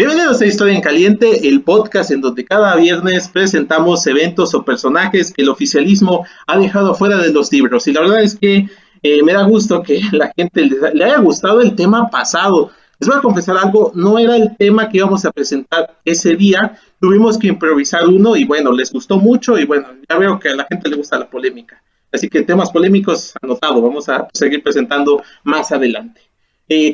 Bienvenidos a Historia en Caliente, el podcast en donde cada viernes presentamos eventos o personajes que el oficialismo ha dejado fuera de los libros. Y la verdad es que me da gusto que la gente le haya gustado el tema pasado. Les voy a confesar algo, no era el tema que íbamos a presentar ese día, tuvimos que improvisar uno y bueno, les gustó mucho y bueno, ya veo que a la gente le gusta la polémica. Así que temas polémicos anotado, vamos a seguir presentando más adelante.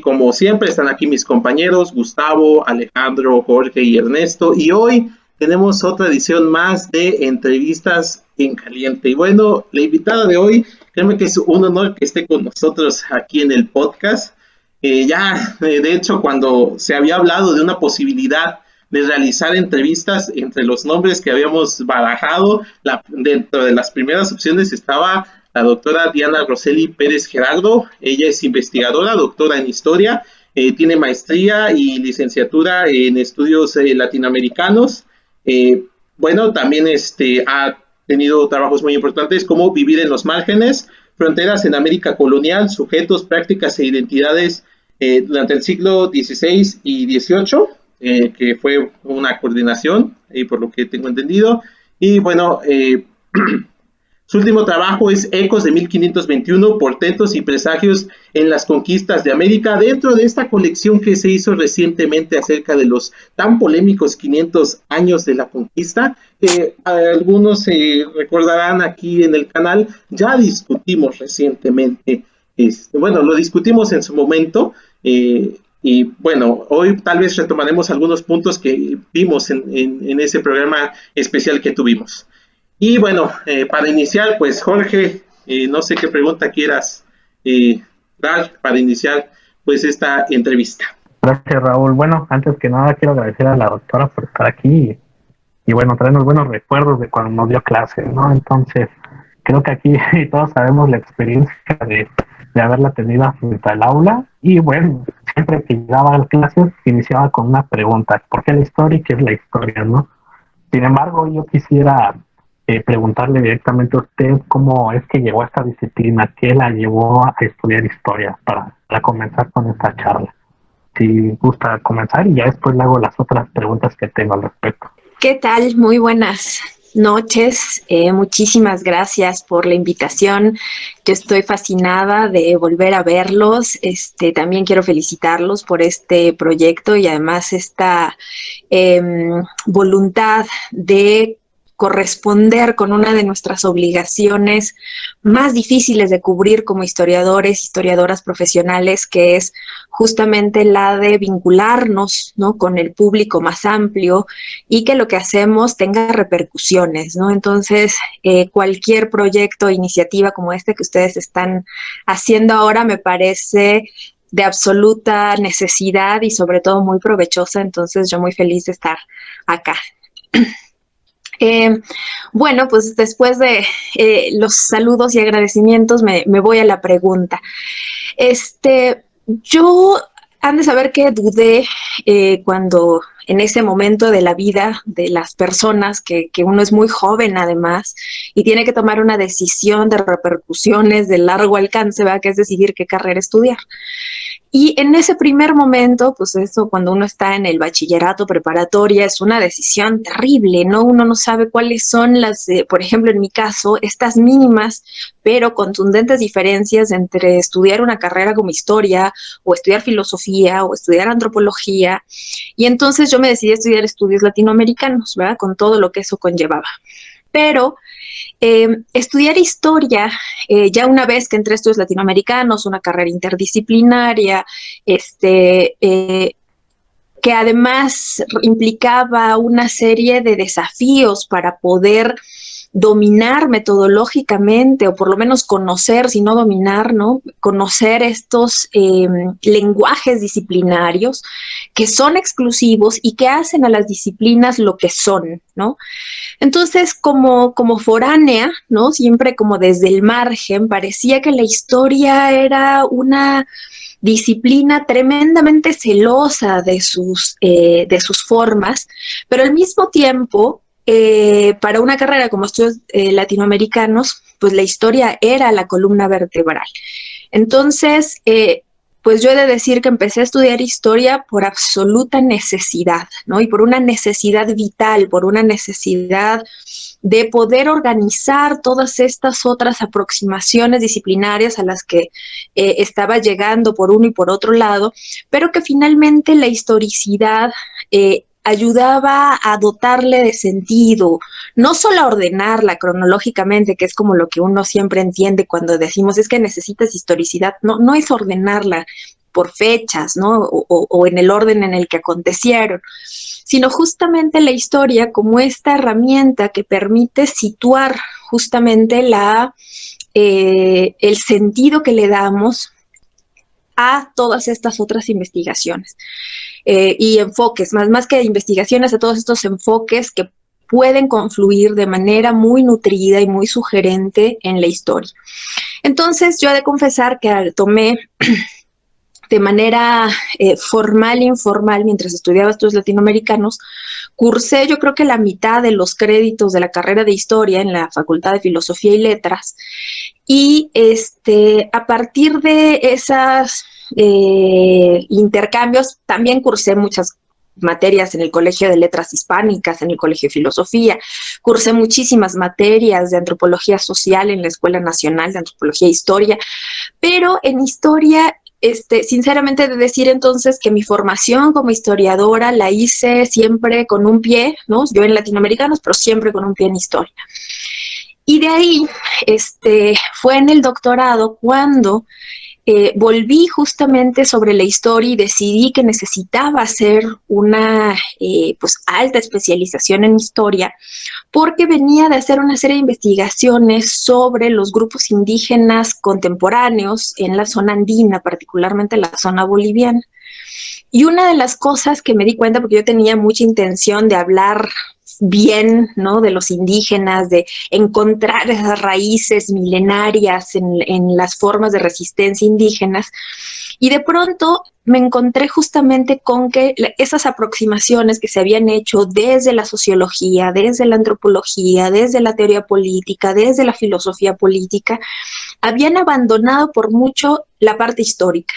Como siempre, están aquí mis compañeros Gustavo, Alejandro, Jorge y Ernesto. Y hoy tenemos otra edición más de Entrevistas en Caliente. Y bueno, la invitada de hoy, créeme que es un honor que esté con nosotros aquí en el podcast. De hecho, cuando se había hablado de una posibilidad de realizar entrevistas, entre los nombres que habíamos barajado, dentro de las primeras opciones estaba la doctora Diana Roseli Pérez Gerardo. Ella es investigadora, doctora en historia, tiene maestría y licenciatura en estudios latinoamericanos. También ha tenido trabajos muy importantes como Vivir en los márgenes, Fronteras en América colonial, Sujetos, Prácticas e Identidades durante el siglo XVI y XVIII, que fue una coordinación, por lo que tengo entendido. Y bueno, su último trabajo es Ecos de 1521, Portentos y Presagios en las Conquistas de América, dentro de esta colección que se hizo recientemente acerca de los tan polémicos 500 años de la conquista. Algunos recordarán aquí en el canal, ya discutimos recientemente, lo discutimos en su momento, y bueno, hoy tal vez retomaremos algunos puntos que vimos en ese programa especial que tuvimos. Y bueno, para iniciar, pues Jorge, no sé qué pregunta quieras dar para iniciar pues esta entrevista. Gracias, Raúl. Bueno, antes que nada quiero agradecer a la doctora por estar aquí y bueno, traernos buenos recuerdos de cuando nos dio clase, ¿no? Entonces, creo que aquí todos sabemos la experiencia de haberla tenido frente al aula y bueno, siempre que llegaba a las clases iniciaba con una pregunta: ¿por qué la historia y qué es la historia, no? Sin embargo, yo quisiera preguntarle directamente a usted cómo es que llegó a esta disciplina, qué la llevó a estudiar historia para comenzar con esta charla. Si gusta comenzar y ya después le hago las otras preguntas que tengo al respecto. ¿Qué tal? Muy buenas noches. Muchísimas gracias por la invitación. Yo estoy fascinada de volver a verlos. También quiero felicitarlos por este proyecto y además esta voluntad de corresponder con una de nuestras obligaciones más difíciles de cubrir como historiadores, historiadoras profesionales, que es justamente la de vincularnos, ¿no?, con el público más amplio y que lo que hacemos tenga repercusiones, ¿no? Entonces, cualquier proyecto o iniciativa como este que ustedes están haciendo ahora me parece de absoluta necesidad y sobre todo muy provechosa. Entonces, yo muy feliz de estar acá. Pues después de los saludos y agradecimientos me voy a la pregunta. Yo han de saber que dudé cuando en ese momento de la vida de las personas, que uno es muy joven además y tiene que tomar una decisión de repercusiones de largo alcance, ¿verdad?, que es decidir qué carrera estudiar. Y en ese primer momento, pues eso, cuando uno está en el bachillerato preparatoria, es una decisión terrible, ¿no? Uno no sabe cuáles son las, por ejemplo, en mi caso, estas mínimas pero contundentes diferencias entre estudiar una carrera como historia o estudiar filosofía o estudiar antropología. Y entonces yo me decidí a estudiar estudios latinoamericanos, ¿verdad?, con todo lo que eso conllevaba. Pero estudiar historia, ya una vez que entré a estudios latinoamericanos, una carrera interdisciplinaria, que además implicaba una serie de desafíos para poder dominar metodológicamente, o por lo menos conocer, si no dominar, ¿no?, conocer estos lenguajes disciplinarios que son exclusivos y que hacen a las disciplinas lo que son, ¿no? Entonces, como foránea, ¿no?, siempre como desde el margen, parecía que la historia era una disciplina tremendamente celosa de sus formas, pero al mismo tiempo, para una carrera como estudios latinoamericanos, pues la historia era la columna vertebral. Entonces, pues yo he de decir que empecé a estudiar historia por absoluta necesidad, ¿no? Y por una necesidad vital, por una necesidad de poder organizar todas estas otras aproximaciones disciplinarias a las que estaba llegando por uno y por otro lado, pero que finalmente la historicidad ayudaba a dotarle de sentido, no solo a ordenarla cronológicamente, que es como lo que uno siempre entiende cuando decimos es que necesitas historicidad, no es ordenarla por fechas, ¿no? O en el orden en el que acontecieron, sino justamente la historia como esta herramienta que permite situar justamente el sentido que le damos a todas estas otras investigaciones y enfoques, más que investigaciones, a todos estos enfoques que pueden confluir de manera muy nutrida y muy sugerente en la historia. Entonces, yo he de confesar que tomé de manera formal e informal, mientras estudiaba estudios latinoamericanos, cursé yo creo que la mitad de los créditos de la carrera de Historia en la Facultad de Filosofía y Letras, y a partir de esos intercambios también cursé muchas materias en el Colegio de Letras Hispánicas, en el Colegio de Filosofía, cursé muchísimas materias de antropología social en la Escuela Nacional de Antropología e Historia, pero en historia, sinceramente, de decir entonces que mi formación como historiadora la hice siempre con un pie, ¿no? Yo en latinoamericanos, pero siempre con un pie en historia. Y de ahí, fue en el doctorado cuando volví justamente sobre la historia y decidí que necesitaba hacer una pues alta especialización en historia, porque venía de hacer una serie de investigaciones sobre los grupos indígenas contemporáneos en la zona andina, particularmente la zona boliviana. Y una de las cosas que me di cuenta, porque yo tenía mucha intención de hablar bien, ¿no?, de los indígenas, de encontrar esas raíces milenarias en las formas de resistencia indígenas, y de pronto me encontré justamente con que esas aproximaciones que se habían hecho desde la sociología, desde la antropología, desde la teoría política, desde la filosofía política, habían abandonado por mucho la parte histórica.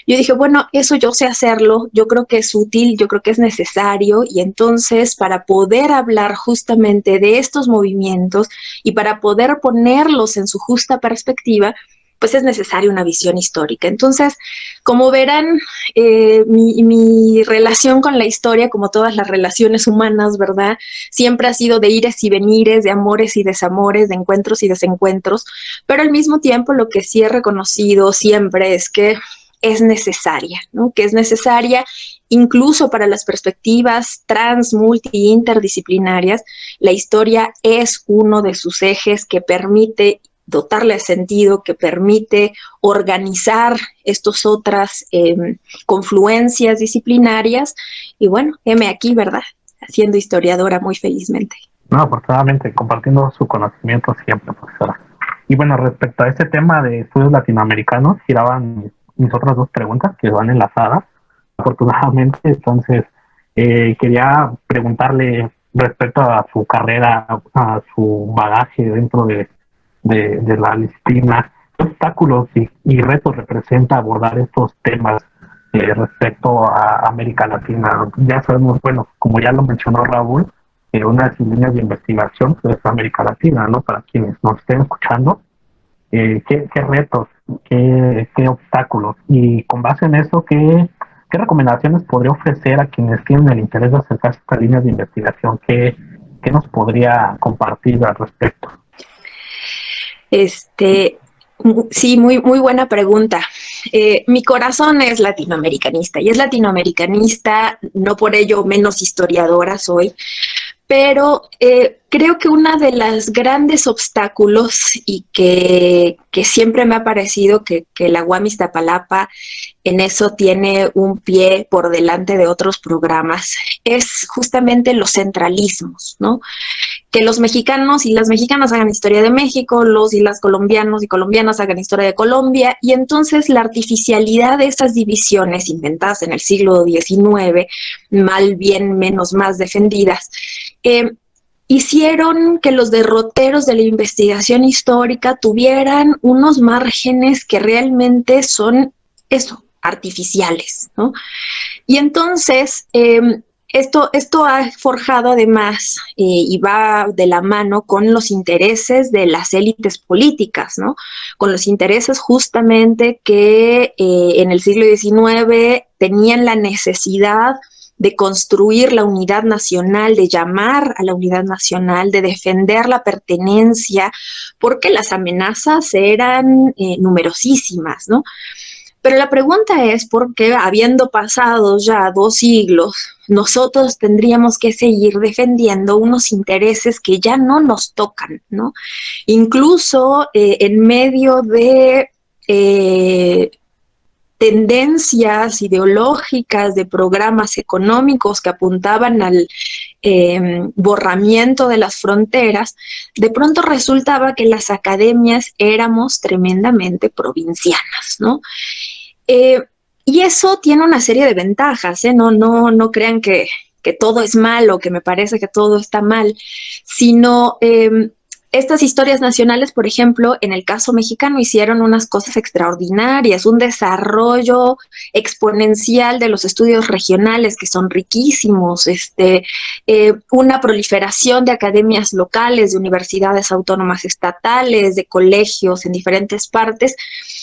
Yo dije, bueno, eso yo sé hacerlo, yo creo que es útil, yo creo que es necesario, y entonces para poder hablar justamente de estos movimientos y para poder ponerlos en su justa perspectiva, pues es necesaria una visión histórica. Entonces, como verán, mi relación con la historia, como todas las relaciones humanas, ¿verdad?, siempre ha sido de ires y venires, de amores y desamores, de encuentros y desencuentros, pero al mismo tiempo lo que sí he reconocido siempre es que es necesaria, ¿no?, que es necesaria incluso para las perspectivas trans, multi e interdisciplinarias. La historia es uno de sus ejes que permite dotarle de sentido, que permite organizar estas otras confluencias disciplinarias. Y bueno, heme aquí, ¿verdad?, siendo historiadora muy felizmente. No, afortunadamente, compartiendo su conocimiento siempre, profesora. Y bueno, respecto a este tema de estudios latinoamericanos, giraban mis otras dos preguntas que van enlazadas, afortunadamente. Entonces, quería preguntarle respecto a su carrera, a su bagaje dentro de la disciplina, ¿qué obstáculos y retos representa abordar estos temas respecto a América Latina? Ya sabemos, bueno, como ya lo mencionó Raúl, una de sus líneas de investigación pues, es América Latina, ¿no? Para quienes nos estén escuchando, ¿qué retos, qué obstáculos? Y con base en eso, ¿qué recomendaciones podría ofrecer a quienes tienen el interés de acercarse a estas líneas de investigación? ¿Qué nos podría compartir al respecto? Sí, muy buena pregunta. Mi corazón es latinoamericanista, y es latinoamericanista, no por ello menos historiadora soy, pero creo que uno de los grandes obstáculos y que siempre me ha parecido que la UAM Iztapalapa en eso tiene un pie por delante de otros programas es justamente los centralismos, ¿no? Que los mexicanos y las mexicanas hagan historia de México, los y las colombianos y colombianas hagan historia de Colombia, y entonces la artificialidad de esas divisiones inventadas en el siglo XIX, mal, bien, menos, más defendidas, hicieron que los derroteros de la investigación histórica tuvieran unos márgenes que realmente son eso, artificiales, ¿no? Y entonces, esto ha forjado además y va de la mano con los intereses de las élites políticas, ¿no? Con los intereses justamente que en el siglo XIX tenían la necesidad de construir la unidad nacional, de llamar a la unidad nacional, de defender la pertenencia, porque las amenazas eran numerosísimas, ¿no? Pero la pregunta es por qué, habiendo pasado ya 2 siglos, nosotros tendríamos que seguir defendiendo unos intereses que ya no nos tocan, ¿no? Incluso en medio de tendencias ideológicas, de programas económicos que apuntaban al borramiento de las fronteras, de pronto resultaba que las academias éramos tremendamente provincianas, ¿no? Y eso tiene una serie de ventajas, ¿eh? No crean que todo es malo, que me parece que todo está mal, sino estas historias nacionales, por ejemplo, en el caso mexicano hicieron unas cosas extraordinarias, un desarrollo exponencial de los estudios regionales que son riquísimos, una proliferación de academias locales, de universidades autónomas estatales, de colegios en diferentes partes,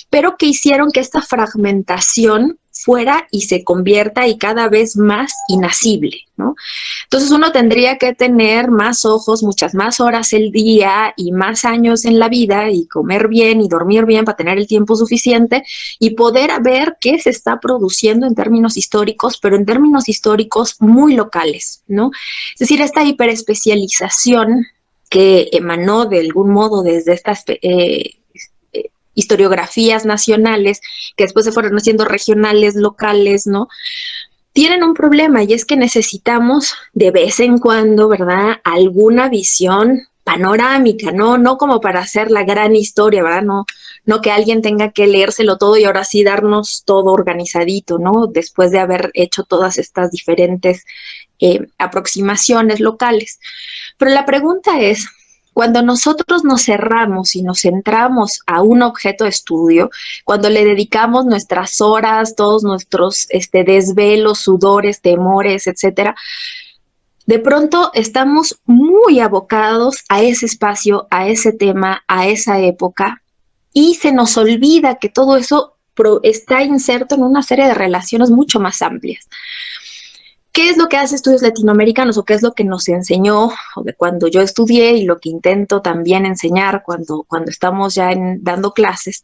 pero que hicieron que esta fragmentación fuera y se convierta y cada vez más inasible, ¿no? Entonces uno tendría que tener más ojos, muchas más horas el día y más años en la vida y comer bien y dormir bien para tener el tiempo suficiente y poder ver qué se está produciendo en términos históricos, pero en términos históricos muy locales, ¿no? Es decir, esta hiperespecialización que emanó de algún modo desde estas historiografías nacionales, que después se fueron haciendo regionales, locales, ¿no? Tienen un problema y es que necesitamos de vez en cuando, ¿verdad?, alguna visión panorámica, no como para hacer la gran historia, ¿verdad? No que alguien tenga que leérselo todo y ahora sí darnos todo organizadito, ¿no? Después de haber hecho todas estas diferentes aproximaciones locales. Pero la pregunta es, cuando nosotros nos cerramos y nos centramos a un objeto de estudio, cuando le dedicamos nuestras horas, todos nuestros desvelos, sudores, temores, etcétera, de pronto estamos muy abocados a ese espacio, a ese tema, a esa época, y se nos olvida que todo eso está inserto en una serie de relaciones mucho más amplias. ¿Qué es lo que hace Estudios Latinoamericanos o qué es lo que nos enseñó o de cuando yo estudié y lo que intento también enseñar cuando estamos ya dando clases?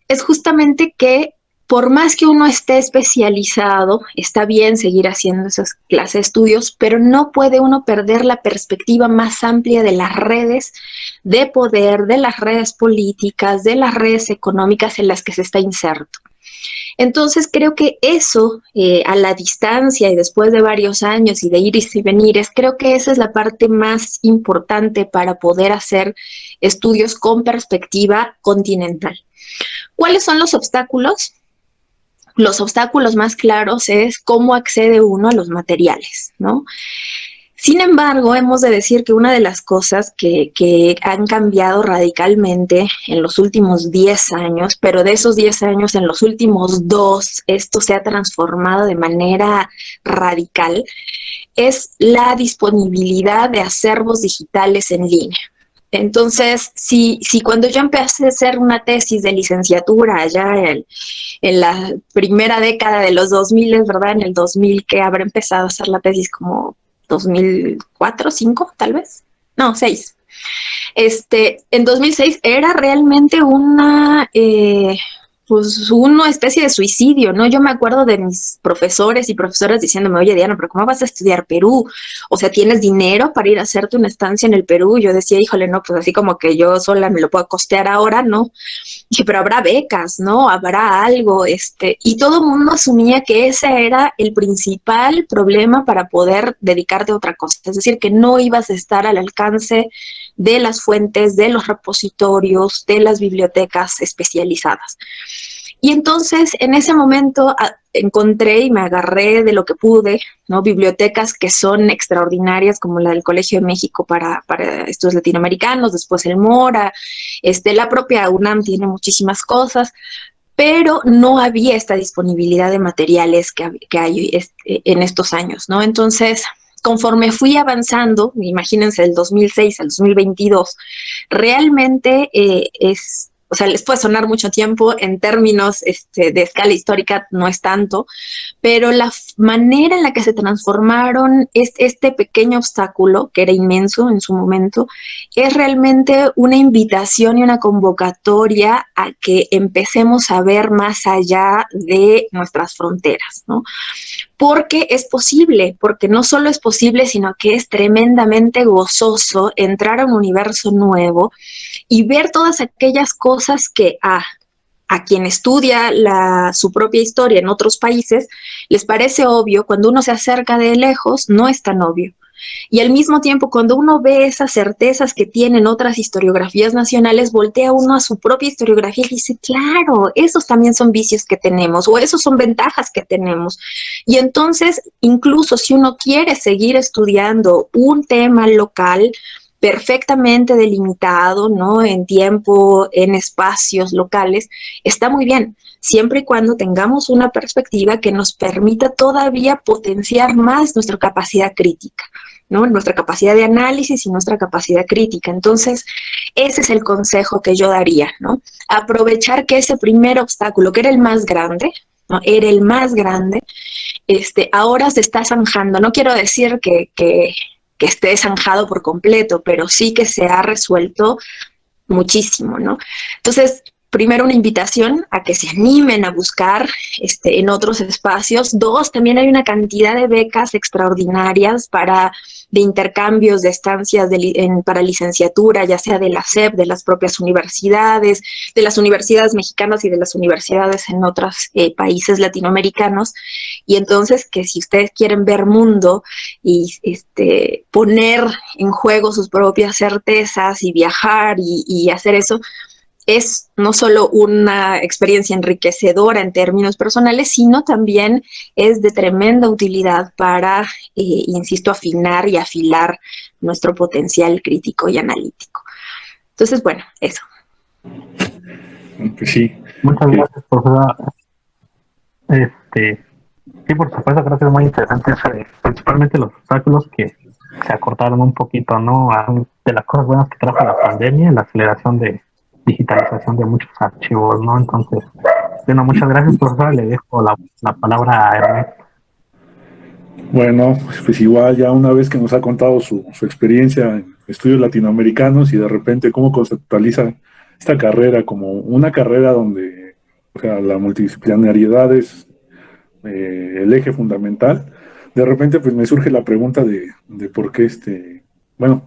Es justamente que por más que uno esté especializado, está bien seguir haciendo esas clases de estudios, pero no puede uno perder la perspectiva más amplia de las redes de poder, de las redes políticas, de las redes económicas en las que se está inserto. Entonces creo que eso, a la distancia y después de varios años y de iris y venires, creo que esa es la parte más importante para poder hacer estudios con perspectiva continental. ¿Cuáles son los obstáculos? Los obstáculos más claros es cómo accede uno a los materiales, ¿no? Sin embargo, hemos de decir que una de las cosas que han cambiado radicalmente en los últimos 10 años, pero de esos 10 años, en los últimos 2, esto se ha transformado de manera radical, es la disponibilidad de acervos digitales en línea. Entonces, si cuando yo empecé a hacer una tesis de licenciatura allá en la primera década de los 2000, ¿verdad? En el 2000 que habré empezado a hacer la tesis como 2004, 5 tal vez, no, 6. En 2006 era realmente una especie de suicidio, ¿no? Yo me acuerdo de mis profesores y profesoras diciéndome, oye, Diana, pero ¿cómo vas a estudiar Perú? O sea, ¿tienes dinero para ir a hacerte una estancia en el Perú? Yo decía, híjole, no, pues así como que yo sola me lo puedo costear ahora, ¿no? Dije, pero habrá becas, ¿no? Habrá algo, y todo el mundo asumía que ese era el principal problema para poder dedicarte a otra cosa. Es decir, que no ibas a estar al alcance de las fuentes, de los repositorios, de las bibliotecas especializadas. Y entonces, en ese momento encontré y me agarré de lo que pude, ¿no? Bibliotecas que son extraordinarias, como la del Colegio de México para estudios latinoamericanos, después el Mora, la propia UNAM tiene muchísimas cosas, pero no había esta disponibilidad de materiales que hay en estos años, ¿no? Entonces, conforme fui avanzando, imagínense, del 2006 al 2022, realmente o sea, les puede sonar mucho tiempo, en términos de escala histórica no es tanto, pero la manera en la que se transformaron este pequeño obstáculo, que era inmenso en su momento, es realmente una invitación y una convocatoria a que empecemos a ver más allá de nuestras fronteras, ¿no? Porque es posible, porque no solo es posible, sino que es tremendamente gozoso entrar a un universo nuevo y ver todas aquellas cosas que a quien estudia su propia historia en otros países les parece obvio. Cuando uno se acerca de lejos no es tan obvio. Y al mismo tiempo, cuando uno ve esas certezas que tienen otras historiografías nacionales, voltea uno a su propia historiografía y dice, claro, esos también son vicios que tenemos, o esos son ventajas que tenemos. Y entonces, incluso si uno quiere seguir estudiando un tema local perfectamente delimitado, ¿no? En tiempo, en espacios locales, está muy bien, siempre y cuando tengamos una perspectiva que nos permita todavía potenciar más nuestra capacidad crítica, ¿no? Nuestra capacidad de análisis y nuestra capacidad crítica. Entonces, ese es el consejo que yo daría, ¿no? Aprovechar que ese primer obstáculo, que era el más grande, ¿no? Era el más grande, ahora se está zanjando. No quiero decir que esté zanjado por completo, pero sí que se ha resuelto muchísimo, ¿no? Entonces, primero una invitación a que se animen a buscar en otros espacios. Dos, también hay una cantidad de becas extraordinarias de intercambios de estancias para licenciatura, ya sea de la SEP, de las propias universidades, de las universidades mexicanas y de las universidades en otros países latinoamericanos. Y entonces, que si ustedes quieren ver mundo y poner en juego sus propias certezas y viajar y hacer eso, es no solo una experiencia enriquecedora en términos personales, sino también es de tremenda utilidad para, insisto, afinar y afilar nuestro potencial crítico y analítico. Entonces, bueno, eso. Pues sí. Muchas gracias, profesora. Sí, por supuesto, creo que es muy interesante eso principalmente los obstáculos que se acortaron un poquito, ¿no? De las cosas buenas que trajo la pandemia, la aceleración de digitalización de muchos archivos, ¿no? Entonces, bueno, muchas gracias, profesora. Le dejo la palabra a Ernesto. Bueno, pues igual ya una vez que nos ha contado su experiencia en estudios latinoamericanos y de repente cómo conceptualiza esta carrera como una carrera donde, o sea, la multidisciplinariedad es el eje fundamental, de repente pues me surge la pregunta de por qué bueno,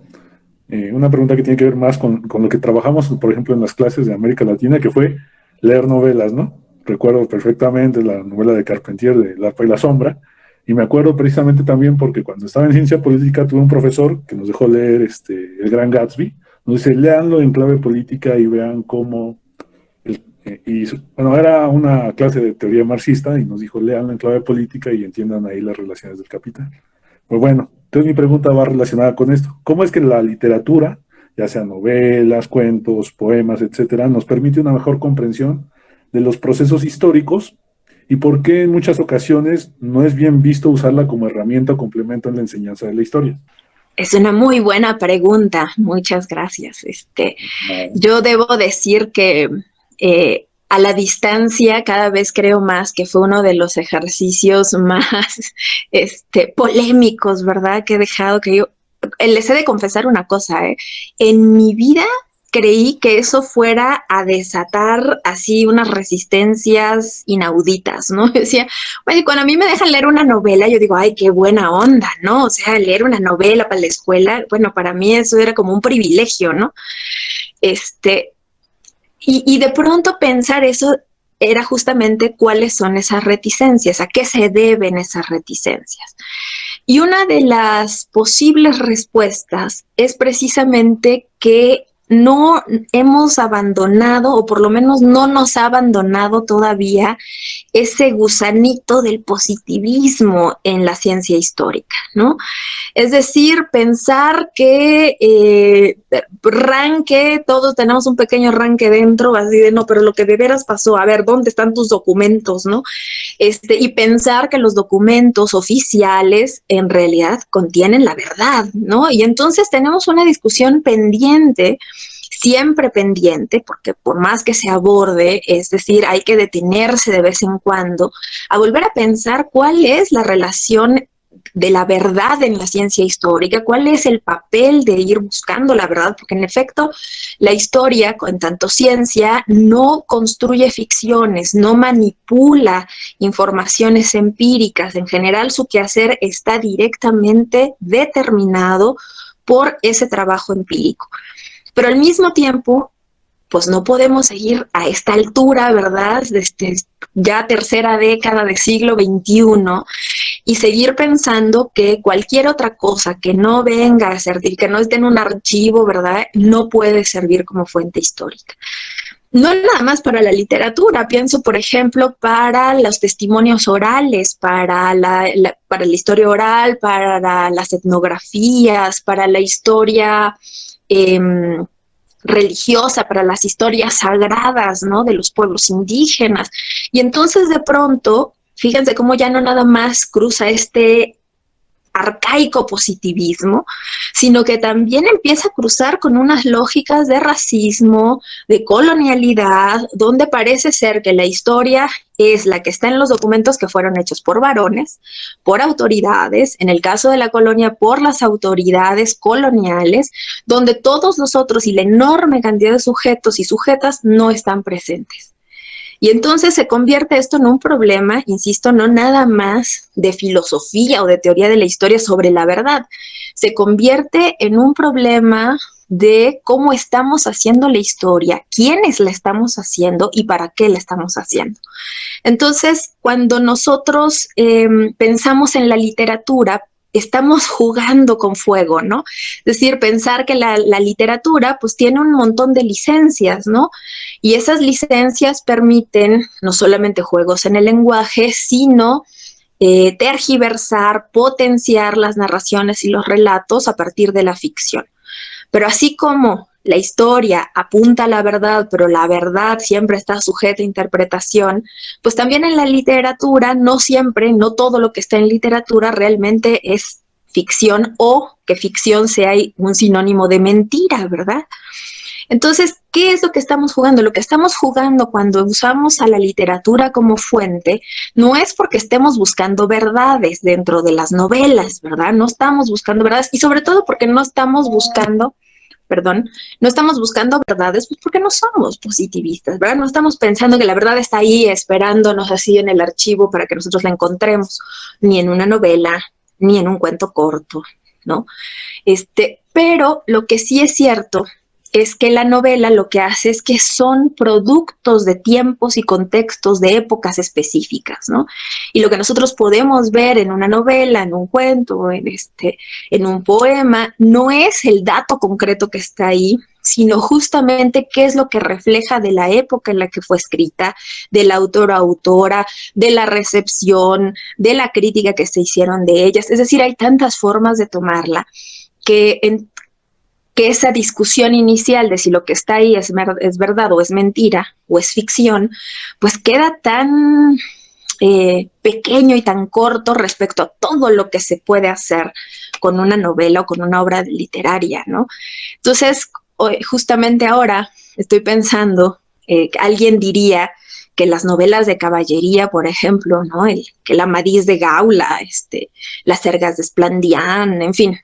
una pregunta que tiene que ver más con lo que trabajamos, por ejemplo, en las clases de América Latina, que fue leer novelas, ¿no? Recuerdo perfectamente la novela de Carpentier, de El arpa y la sombra, y me acuerdo precisamente también porque cuando estaba en ciencia política tuve un profesor que nos dejó leer El Gran Gatsby, nos dice, léanlo en clave política y vean cómo... bueno, era una clase de teoría marxista y nos dijo, léanlo en clave política y entiendan ahí las relaciones del capital. Pues bueno, entonces mi pregunta va relacionada con esto. ¿Cómo es que la literatura, ya sea novelas, cuentos, poemas, etcétera, nos permite una mejor comprensión de los procesos históricos y por qué en muchas ocasiones no es bien visto usarla como herramienta o complemento en la enseñanza de la historia? Es una muy buena pregunta. Muchas gracias. Yo debo decir que a la distancia cada vez creo más que fue uno de los ejercicios más polémicos, ¿verdad? Que he dejado que yo... Les he de confesar una cosa, ¿eh? En mi vida creí que eso fuera a desatar así unas resistencias inauditas, ¿no? Yo decía, oye, cuando a mí me dejan leer una novela, yo digo, ay, qué buena onda, ¿no? O sea, leer una novela para la escuela, bueno, para mí eso era como un privilegio, ¿no? Y de pronto pensar eso era justamente cuáles son esas reticencias, a qué se deben esas reticencias. Y una de las posibles respuestas es precisamente que no hemos abandonado, o por lo menos no nos ha abandonado todavía ese gusanito del positivismo en la ciencia histórica, ¿no? Es decir, pensar que todos tenemos un pequeño ranque dentro, así de no, pero lo que de veras pasó, a ver, ¿dónde están tus documentos, no? Y pensar que los documentos oficiales en realidad contienen la verdad, ¿no? Y entonces tenemos una discusión pendiente, siempre pendiente, porque por más que se aborde, es decir, hay que detenerse de vez en cuando a volver a pensar cuál es la relación de la verdad en la ciencia histórica, cuál es el papel de ir buscando la verdad, porque en efecto la historia, en tanto ciencia, no construye ficciones, no manipula informaciones empíricas, en general su quehacer está directamente determinado por ese trabajo empírico. Pero al mismo tiempo, pues no podemos seguir a esta altura, ¿verdad? Ya tercera década del siglo XXI, y seguir pensando que cualquier otra cosa que no venga a servir, que no esté en un archivo, ¿verdad?, no puede servir como fuente histórica. No nada más para la literatura, pienso, por ejemplo, para los testimonios orales, para la historia oral, para las etnografías, para la historia religiosa, para las historias sagradas, ¿no?, de los pueblos indígenas. Y entonces de pronto, fíjense cómo ya no nada más cruza este arcaico positivismo, sino que también empieza a cruzar con unas lógicas de racismo, de colonialidad, donde parece ser que la historia es la que está en los documentos que fueron hechos por varones, por autoridades, en el caso de la colonia, por las autoridades coloniales, donde todos los otros y la enorme cantidad de sujetos y sujetas no están presentes. Y entonces se convierte esto en un problema, insisto, no nada más de filosofía o de teoría de la historia sobre la verdad, se convierte en un problema de cómo estamos haciendo la historia, quiénes la estamos haciendo y para qué la estamos haciendo. Entonces, cuando nosotros pensamos en la literatura, estamos jugando con fuego, ¿no? Es decir, pensar que la literatura pues tiene un montón de licencias, ¿no? Y esas licencias permiten no solamente juegos en el lenguaje, sino tergiversar, potenciar las narraciones y los relatos a partir de la ficción. Pero así como la historia apunta a la verdad, pero la verdad siempre está sujeta a interpretación, pues también en la literatura no siempre, no todo lo que está en literatura realmente es ficción, o que ficción sea un sinónimo de mentira, ¿verdad? Entonces, ¿qué es lo que estamos jugando? Lo que estamos jugando cuando usamos a la literatura como fuente no es porque estemos buscando verdades dentro de las novelas, ¿verdad? No estamos buscando verdades, y sobre todo porque no estamos buscando verdades, pues porque no somos positivistas, ¿verdad? No estamos pensando que la verdad está ahí esperándonos así en el archivo para que nosotros la encontremos, ni en una novela, ni en un cuento corto, ¿no? Pero lo que sí es cierto es que la novela lo que hace es que son productos de tiempos y contextos de épocas específicas, ¿no? Y lo que nosotros podemos ver en una novela, en un cuento, en un poema, no es el dato concreto que está ahí, sino justamente qué es lo que refleja de la época en la que fue escrita, del autor o autora, de la recepción, de la crítica que se hicieron de ellas. Es decir, hay tantas formas de tomarla que esa discusión inicial de si lo que está ahí es verdad o es mentira o es ficción, pues queda tan pequeño y tan corto respecto a todo lo que se puede hacer con una novela o con una obra literaria, ¿no? Entonces, justamente ahora estoy pensando, alguien diría que las novelas de caballería, por ejemplo, ¿no? Que el Amadís de Gaula, las Sergas de Esplandián, en fin,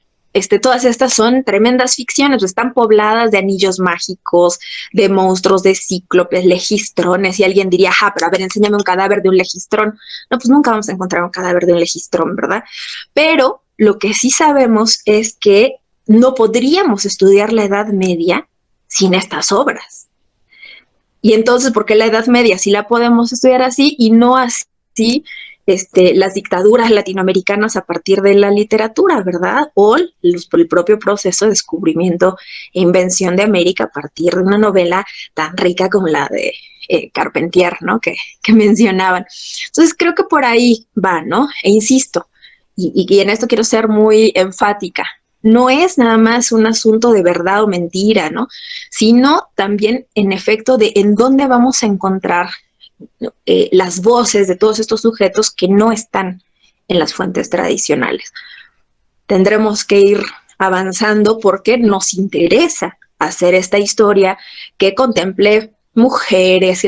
todas estas son tremendas ficciones, están pobladas de anillos mágicos, de monstruos, de cíclopes, legistrones, y alguien diría, pero a ver, enséñame un cadáver de un legistrón. No, pues nunca vamos a encontrar un cadáver de un legistrón, ¿verdad? Pero lo que sí sabemos es que no podríamos estudiar la Edad Media sin estas obras. Y entonces, ¿por qué la Edad Media sí la podemos estudiar así y no así las dictaduras latinoamericanas a partir de la literatura, ¿verdad? O el propio proceso de descubrimiento e invención de América a partir de una novela tan rica como la de Carpentier, ¿no? Que mencionaban. Entonces creo que por ahí va, ¿no? E insisto, y en esto quiero ser muy enfática, no es nada más un asunto de verdad o mentira, ¿no? Sino también en efecto de en dónde vamos a encontrar las voces de todos estos sujetos que no están en las fuentes tradicionales. Tendremos que ir avanzando porque nos interesa hacer esta historia que contemple mujeres,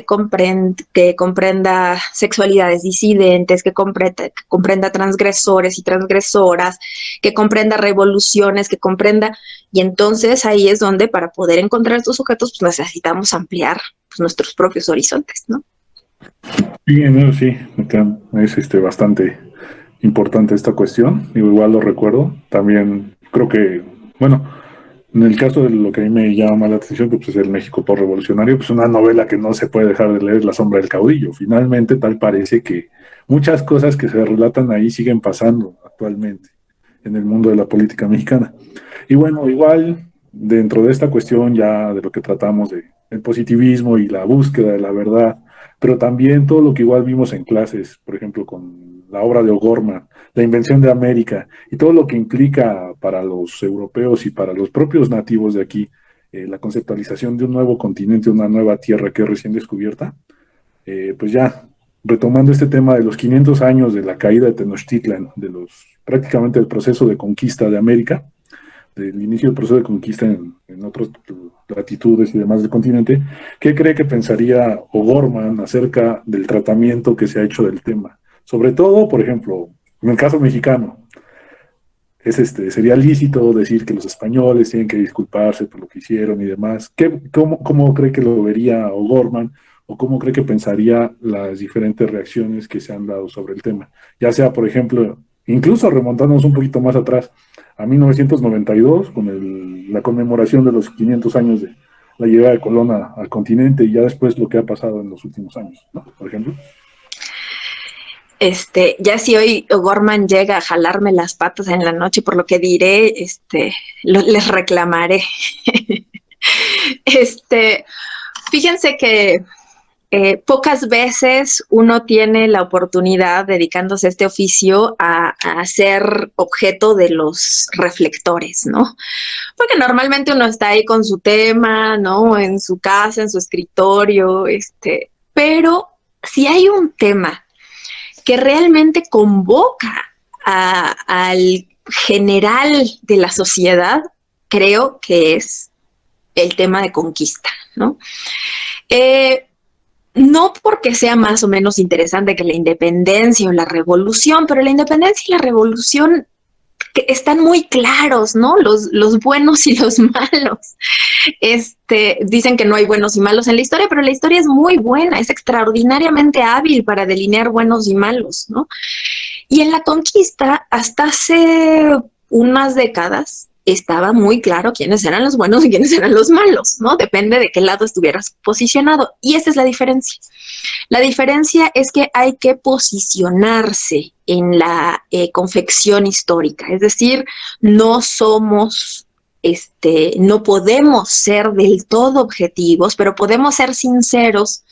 que comprenda sexualidades disidentes, que comprenda transgresores y transgresoras, que comprenda revoluciones, que comprenda, y entonces ahí es donde para poder encontrar estos sujetos pues necesitamos ampliar pues, nuestros propios horizontes, ¿no? Sí, en eso sí, es bastante importante esta cuestión. Digo, igual lo recuerdo. También creo que, bueno, en el caso de lo que a mí me llama la atención, que pues, es el México postrevolucionario, pues una novela que no se puede dejar de leer, La sombra del caudillo. Finalmente, tal parece que muchas cosas que se relatan ahí siguen pasando actualmente en el mundo de la política mexicana. Y bueno, igual dentro de esta cuestión ya de lo que tratamos de el positivismo y la búsqueda de la verdad, pero también todo lo que igual vimos en clases, por ejemplo, con la obra de O'Gorman, la invención de América y todo lo que implica para los europeos y para los propios nativos de aquí, la conceptualización de un nuevo continente, una nueva tierra que es recién descubierta, pues ya retomando este tema de los 500 años de la caída de Tenochtitlan, prácticamente el proceso de conquista de América, del inicio del proceso de conquista en otras latitudes y demás del continente, ¿qué cree que pensaría O'Gorman acerca del tratamiento que se ha hecho del tema? Sobre todo, por ejemplo, en el caso mexicano, sería lícito decir que los españoles tienen que disculparse por lo que hicieron y demás. ¿Cómo cree que lo vería O'Gorman o cómo cree que pensaría las diferentes reacciones que se han dado sobre el tema? Ya sea, por ejemplo, incluso remontándonos un poquito más atrás, a 1992, con la conmemoración de los 500 años de la llegada de Colón al continente y ya después lo que ha pasado en los últimos años, ¿no? Por ejemplo. Ya si hoy O'Gorman llega a jalarme las patas en la noche por lo que diré, les reclamaré. Fíjense que pocas veces uno tiene la oportunidad, dedicándose a este oficio, a ser objeto de los reflectores, ¿no? Porque normalmente uno está ahí con su tema, ¿no? En su casa, en su escritorio, pero si hay un tema que realmente convoca al general de la sociedad, creo que es el tema de conquista, ¿no? No porque sea más o menos interesante que la independencia o la revolución, pero la independencia y la revolución que están muy claros, ¿no? Los buenos y los malos. Dicen que no hay buenos y malos en la historia, pero la historia es muy buena, es extraordinariamente hábil para delinear buenos y malos, ¿no? Y en la conquista, hasta hace unas décadas, estaba muy claro quiénes eran los buenos y quiénes eran los malos, ¿no? Depende de qué lado estuvieras posicionado. Y esa es la diferencia. La diferencia es que hay que posicionarse en la confección histórica, es decir, no somos, no podemos ser del todo objetivos, pero podemos ser sinceros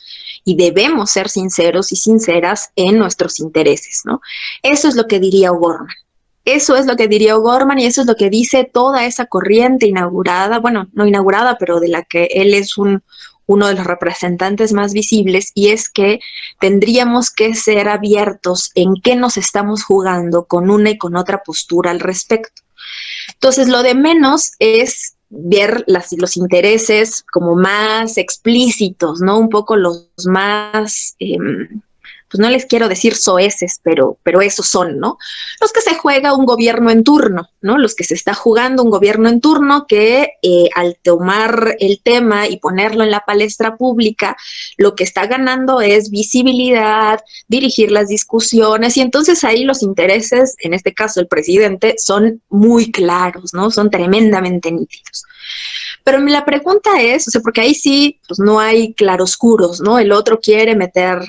y debemos ser sinceros y sinceras en nuestros intereses, ¿no? Eso es lo que diría O'Gorman. Eso es lo que diría O'Gorman y eso es lo que dice toda esa corriente inaugurada, bueno, no inaugurada, pero de la que él es uno de los representantes más visibles, y es que tendríamos que ser abiertos en qué nos estamos jugando con una y con otra postura al respecto. Entonces, lo de menos es ver los intereses como más explícitos, ¿no? Un poco los más... pues no les quiero decir soeces, pero esos son, ¿no? Los que se juega un gobierno en turno, ¿no? Los que se está jugando un gobierno en turno que al tomar el tema y ponerlo en la palestra pública, lo que está ganando es visibilidad, dirigir las discusiones, y entonces ahí los intereses, en este caso el presidente, son muy claros, ¿no? Son tremendamente nítidos. Pero la pregunta es, o sea, porque ahí sí, pues no hay claroscuros, ¿no? El otro quiere meter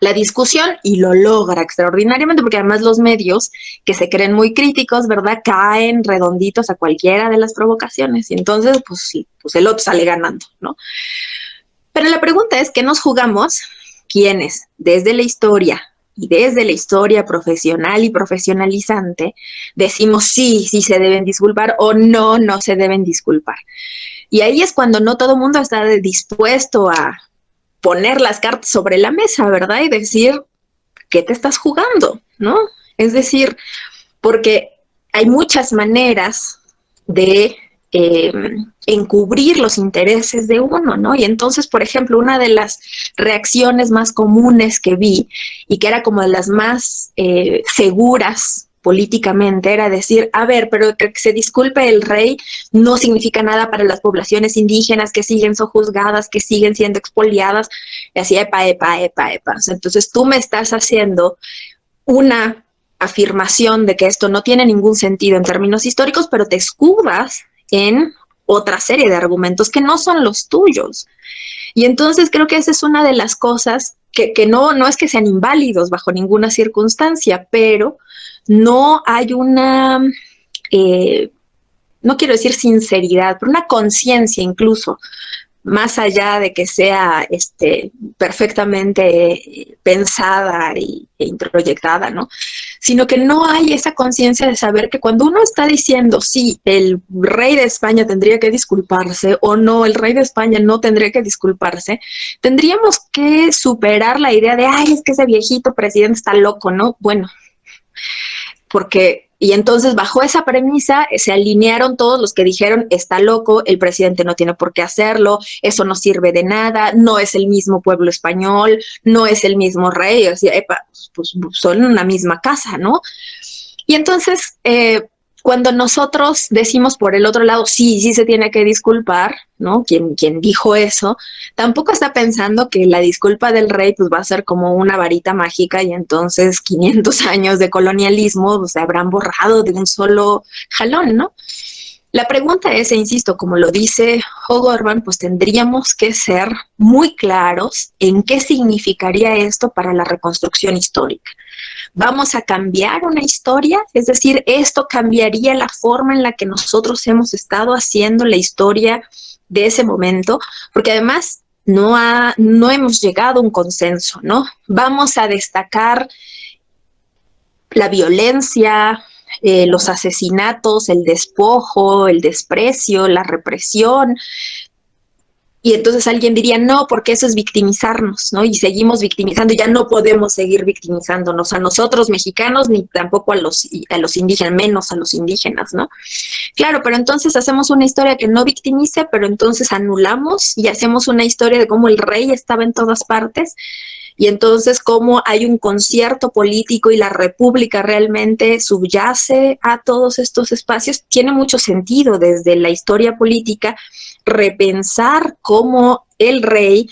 la discusión y lo logra extraordinariamente, porque además los medios que se creen muy críticos, ¿verdad?, caen redonditos a cualquiera de las provocaciones y entonces pues el otro sale ganando, ¿no? Pero la pregunta es, ¿qué nos jugamos? ¿Quiénes? Desde la historia y desde la historia profesional y profesionalizante decimos sí se deben disculpar o no se deben disculpar. Y ahí es cuando no todo el mundo está dispuesto a poner las cartas sobre la mesa, ¿verdad? Y decir, ¿qué te estás jugando? ¿No? Es decir, porque hay muchas maneras de encubrir los intereses de uno, ¿no? Y entonces, por ejemplo, una de las reacciones más comunes que vi y que era como de las más seguras políticamente era decir, a ver, pero que se disculpe el rey no significa nada para las poblaciones indígenas que siguen sojuzgadas, que siguen siendo expoliadas, y así, epa. Entonces tú me estás haciendo una afirmación de que esto no tiene ningún sentido en términos históricos, pero te escudas en otra serie de argumentos que no son los tuyos. Y entonces creo que esa es una de las cosas que no es que sean inválidos bajo ninguna circunstancia, pero no hay una, no quiero decir sinceridad, pero una conciencia incluso, más allá de que sea perfectamente pensada e introyectada, ¿no? Sino que no hay esa conciencia de saber que cuando uno está diciendo, sí, el rey de España tendría que disculparse o no, el rey de España no tendría que disculparse, tendríamos que superar la idea de, ay, es que ese viejito presidente está loco, ¿no? Bueno, porque, y entonces bajo esa premisa se alinearon todos los que dijeron, está loco, el presidente no tiene por qué hacerlo, eso no sirve de nada, no es el mismo pueblo español, no es el mismo rey, o sea, pues son una misma casa, ¿no? Y entonces, cuando nosotros decimos por el otro lado, sí se tiene que disculpar, ¿no? Quien dijo eso, tampoco está pensando que la disculpa del rey pues va a ser como una varita mágica y entonces 500 años de colonialismo se habrán borrado de un solo jalón, ¿no? La pregunta es, e insisto, como lo dice O'Gorman, pues tendríamos que ser muy claros en qué significaría esto para la reconstrucción histórica. ¿Vamos a cambiar una historia? Es decir, ¿esto cambiaría la forma en la que nosotros hemos estado haciendo la historia de ese momento? Porque además no hemos llegado a un consenso, ¿no? Vamos a destacar la violencia, los asesinatos, el despojo, el desprecio, la represión. Y entonces alguien diría, no, porque eso es victimizarnos, ¿no? Y seguimos victimizando, y ya no podemos seguir victimizándonos a nosotros mexicanos, ni tampoco a los indígenas, menos a los indígenas, ¿no? Claro, pero entonces hacemos una historia que no victimice, pero entonces anulamos y hacemos una historia de cómo el rey estaba en todas partes, y entonces cómo hay un concierto político y la república realmente subyace a todos estos espacios. Tiene mucho sentido desde la historia política repensar cómo el rey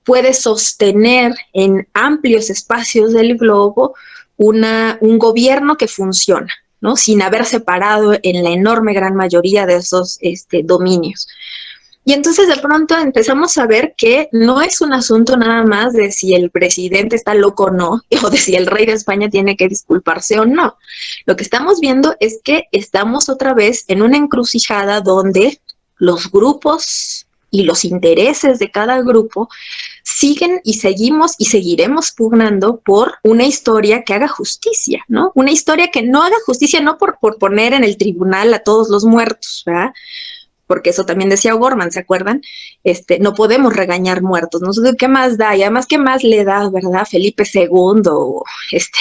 puede sostener en amplios espacios del globo un gobierno que funciona, ¿no? Sin haber separado en la enorme gran mayoría de esos dominios. Y entonces de pronto empezamos a ver que no es un asunto nada más de si el presidente está loco o no, o de si el rey de España tiene que disculparse o no. Lo que estamos viendo es que estamos otra vez en una encrucijada donde los grupos y los intereses de cada grupo siguen y seguimos y seguiremos pugnando por una historia que haga justicia, ¿no? Una historia que no haga justicia no por poner en el tribunal a todos los muertos, ¿verdad? Porque eso también decía O'Gorman, ¿se acuerdan? No podemos regañar muertos, no sé qué más da, y además qué más le da, ¿verdad? Felipe II o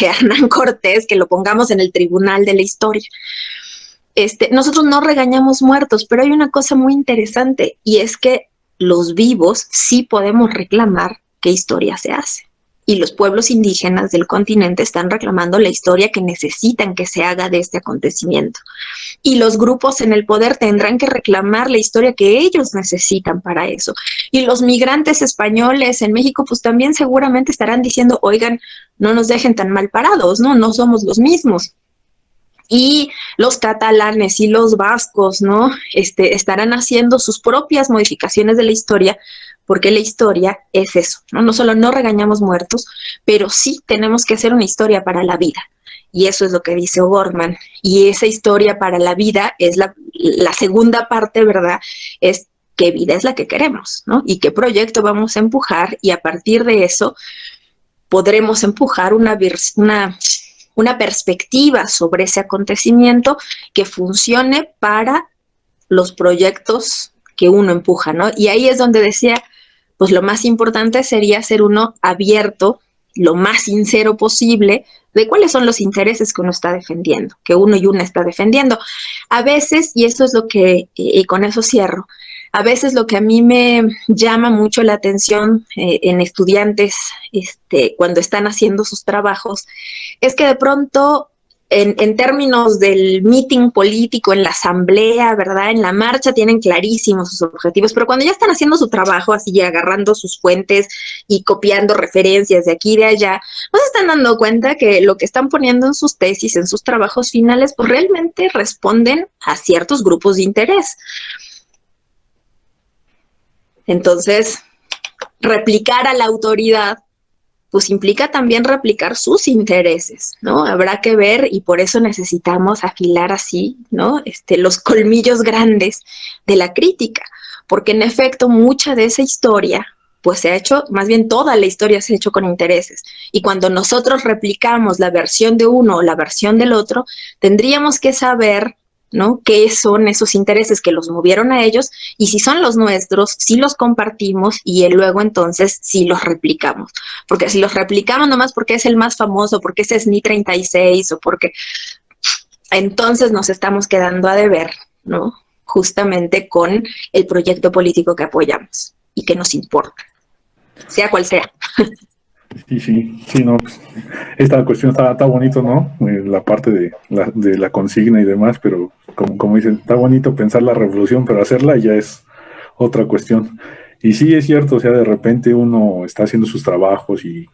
Hernán Cortés, que lo pongamos en el tribunal de la historia. Nosotros no regañamos muertos, pero hay una cosa muy interesante, y es que los vivos sí podemos reclamar qué historia se hace. Y los pueblos indígenas del continente están reclamando la historia que necesitan que se haga de este acontecimiento. Y los grupos en el poder tendrán que reclamar la historia que ellos necesitan para eso. Y los migrantes españoles en México pues también seguramente estarán diciendo, oigan, no nos dejen tan mal parados, ¿no? No somos los mismos. Y los catalanes y los vascos, ¿no? Estarán haciendo sus propias modificaciones de la historia, porque la historia es eso, ¿no? No solo no regañamos muertos, pero sí tenemos que hacer una historia para la vida. Y eso es lo que dice O'Gorman. Y esa historia para la vida es la segunda parte, ¿verdad? Es qué vida es la que queremos, ¿no? Y qué proyecto vamos a empujar, y a partir de eso podremos empujar una perspectiva sobre ese acontecimiento que funcione para los proyectos que uno empuja, ¿no? Y ahí es donde decía, pues lo más importante sería ser uno abierto, lo más sincero posible, de cuáles son los intereses que uno está defendiendo, que uno y una está defendiendo. A veces, y eso es lo que, y con eso cierro, a veces lo que a mí me llama mucho la atención en estudiantes cuando están haciendo sus trabajos, es que de pronto en términos del meeting político, en la asamblea, ¿verdad? En la marcha tienen clarísimos sus objetivos, pero cuando ya están haciendo su trabajo, así agarrando sus fuentes y copiando referencias de aquí y de allá, no se están dando cuenta que lo que están poniendo en sus tesis, en sus trabajos finales, pues realmente responden a ciertos grupos de interés. Entonces, replicar a la autoridad pues implica también replicar sus intereses, ¿no? Habrá que ver, y por eso necesitamos afilar así, ¿no? Los colmillos grandes de la crítica, porque en efecto mucha de esa historia pues se ha hecho, más bien toda la historia se ha hecho con intereses, y cuando nosotros replicamos la versión de uno o la versión del otro, tendríamos que saber, ¿no? ¿Qué son esos intereses que los movieron a ellos? Y si son los nuestros, si los compartimos, y luego entonces sí los replicamos. Porque si los replicamos nomás porque es el más famoso, porque es SNI 36 o porque... entonces nos estamos quedando a deber, ¿no? Justamente con el proyecto político que apoyamos y que nos importa, sea cual sea. Sí, no, pues, esta cuestión está bonito, ¿no? La parte de la consigna y demás, pero como dicen, está bonito pensar la revolución, pero hacerla ya es otra cuestión. Y sí, es cierto, o sea, de repente uno está haciendo sus trabajos y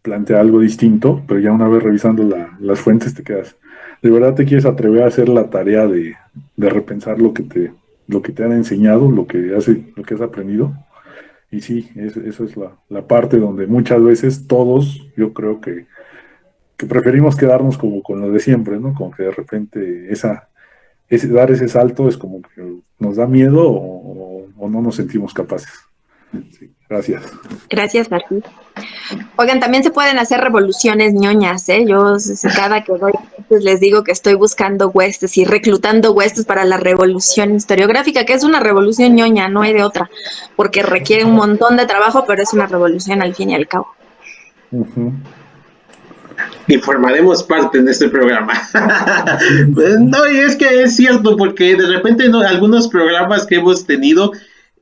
plantea algo distinto, pero ya una vez revisando las fuentes te quedas, ¿de verdad te quieres atrever a hacer la tarea de repensar lo que te han enseñado, lo que has aprendido? Y sí, eso es la parte donde muchas veces todos, yo creo que preferimos quedarnos como con lo de siempre, ¿no? Como que de repente dar ese salto es como que nos da miedo o no nos sentimos capaces. Sí, gracias. Gracias a ti. Oigan, también se pueden hacer revoluciones ñoñas, ¿eh? Yo cada que doy pues les digo que estoy buscando huestes y reclutando huestes para la revolución historiográfica, que es una revolución ñoña, no hay de otra, porque requiere un montón de trabajo, pero es una revolución al fin y al cabo. Uh-huh. Informaremos parte en este programa. No, y es que es cierto, porque de repente algunos programas que hemos tenido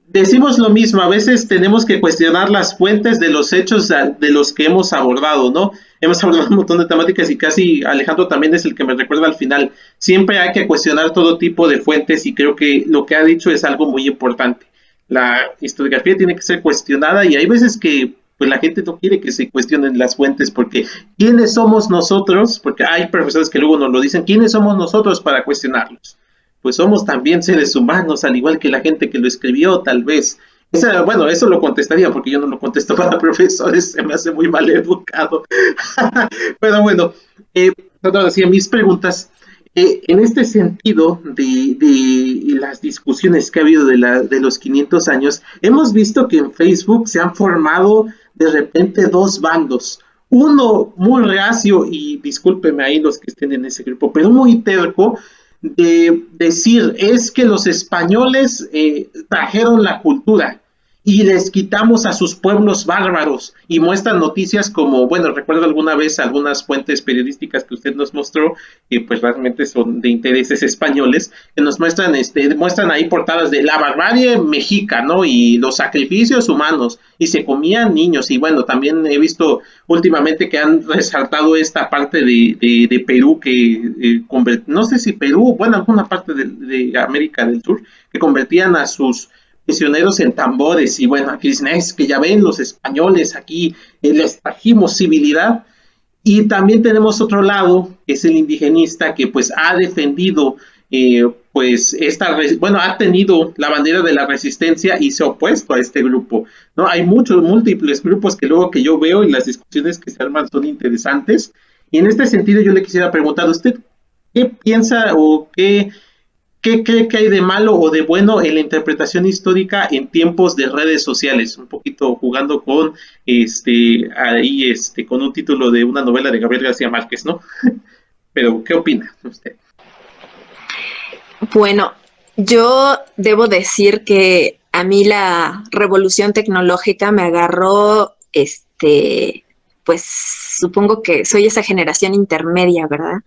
decimos lo mismo, a veces tenemos que cuestionar las fuentes de los hechos de los que hemos abordado, ¿no? Hemos abordado un montón de temáticas y casi Alejandro también es el que me recuerda al final. Siempre hay que cuestionar todo tipo de fuentes y creo que lo que ha dicho es algo muy importante. La historiografía tiene que ser cuestionada y hay veces que pues la gente no quiere que se cuestionen las fuentes porque ¿quiénes somos nosotros? Porque hay profesores que luego nos lo dicen, ¿quiénes somos nosotros para cuestionarlos? Pues somos también seres humanos, al igual que la gente que lo escribió, tal vez. Bueno, eso lo contestaría, porque yo no lo contesto para profesores, se me hace muy mal educado. Pero bueno, así mis preguntas, en este sentido de las discusiones que ha habido de los 500 años, hemos visto que en Facebook se han formado de repente dos bandos. Uno muy reacio, y discúlpenme ahí los que estén en ese grupo, pero muy terco, de decir es que los españoles trajeron la cultura y les quitamos a sus pueblos bárbaros y muestran noticias como, bueno, recuerdo alguna vez algunas fuentes periodísticas que usted nos mostró, que pues realmente son de intereses españoles, que nos muestran ahí portadas de la barbarie mexica, ¿no? Y los sacrificios humanos, y se comían niños, y bueno, también he visto últimamente que han resaltado esta parte de Perú, que no sé si Perú, bueno, alguna parte de América del Sur, que convertían a sus prisioneros en tambores, y bueno, aquí dicen, es que ya ven los españoles aquí, les trajimos civilidad, Y también tenemos otro lado, que es el indigenista, que pues ha defendido, pues ha tenido la bandera de la resistencia y se ha opuesto a este grupo, ¿no? Hay múltiples grupos que luego que yo veo y las discusiones que se arman son interesantes. Y en este sentido yo le quisiera preguntar a usted, ¿qué piensa o qué cree que hay de malo o de bueno en la interpretación histórica en tiempos de redes sociales? Un poquito jugando con con un título de una novela de Gabriel García Márquez, ¿no? Pero, ¿qué opina usted? Bueno, yo debo decir que a mí la revolución tecnológica me agarró, pues supongo que soy esa generación intermedia, ¿verdad?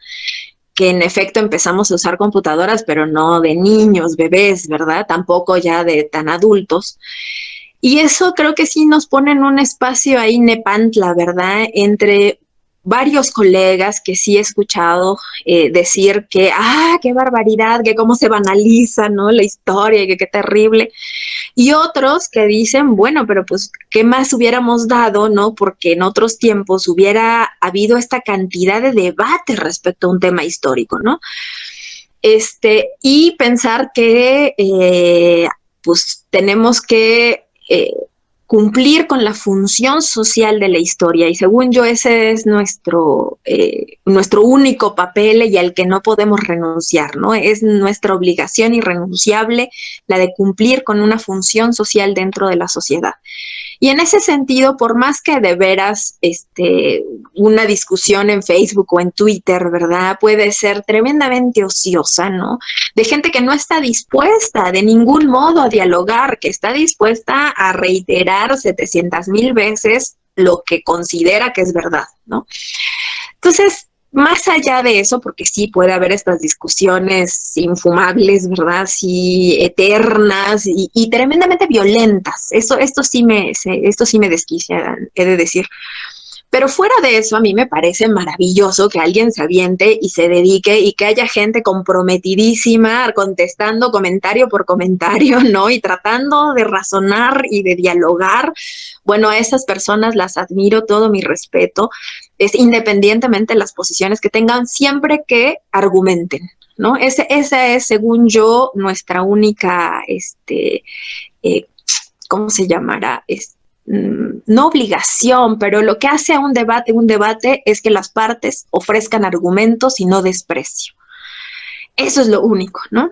Que en efecto empezamos a usar computadoras, pero no de niños, bebés, ¿verdad? Tampoco ya de tan adultos. Y eso creo que sí nos pone en un espacio ahí nepantla, ¿verdad? Entre varios colegas que sí he escuchado decir que, qué barbaridad, que cómo se banaliza, ¿no? La historia, que qué terrible. Y otros que dicen, bueno, pero pues, ¿qué más hubiéramos dado, no? Porque en otros tiempos hubiera habido esta cantidad de debate respecto a un tema histórico, ¿no? Y pensar que, pues, tenemos que cumplir con la función social de la historia, y según yo ese es nuestro único papel y al que no podemos renunciar, ¿no? Es nuestra obligación irrenunciable la de cumplir con una función social dentro de la sociedad. Y en ese sentido, por más que de veras una discusión en Facebook o en Twitter, ¿verdad? Puede ser tremendamente ociosa, ¿no? De gente que no está dispuesta de ningún modo a dialogar, que está dispuesta a reiterar 700,000 veces lo que considera que es verdad, ¿no? Entonces, más allá de eso, porque sí puede haber estas discusiones infumables, ¿verdad? Sí, eternas y tremendamente violentas. Esto sí me desquicia, he de decir. Pero fuera de eso, a mí me parece maravilloso que alguien se aviente y se dedique y que haya gente comprometidísima contestando comentario por comentario, ¿no? Y tratando de razonar y de dialogar. Bueno, a esas personas las admiro, todo mi respeto, independientemente de las posiciones que tengan, siempre que argumenten, ¿no? Esa es, según yo, nuestra única, ¿cómo se llamará? No obligación, pero lo que hace a un debate es que las partes ofrezcan argumentos y no desprecio. Eso es lo único, ¿no?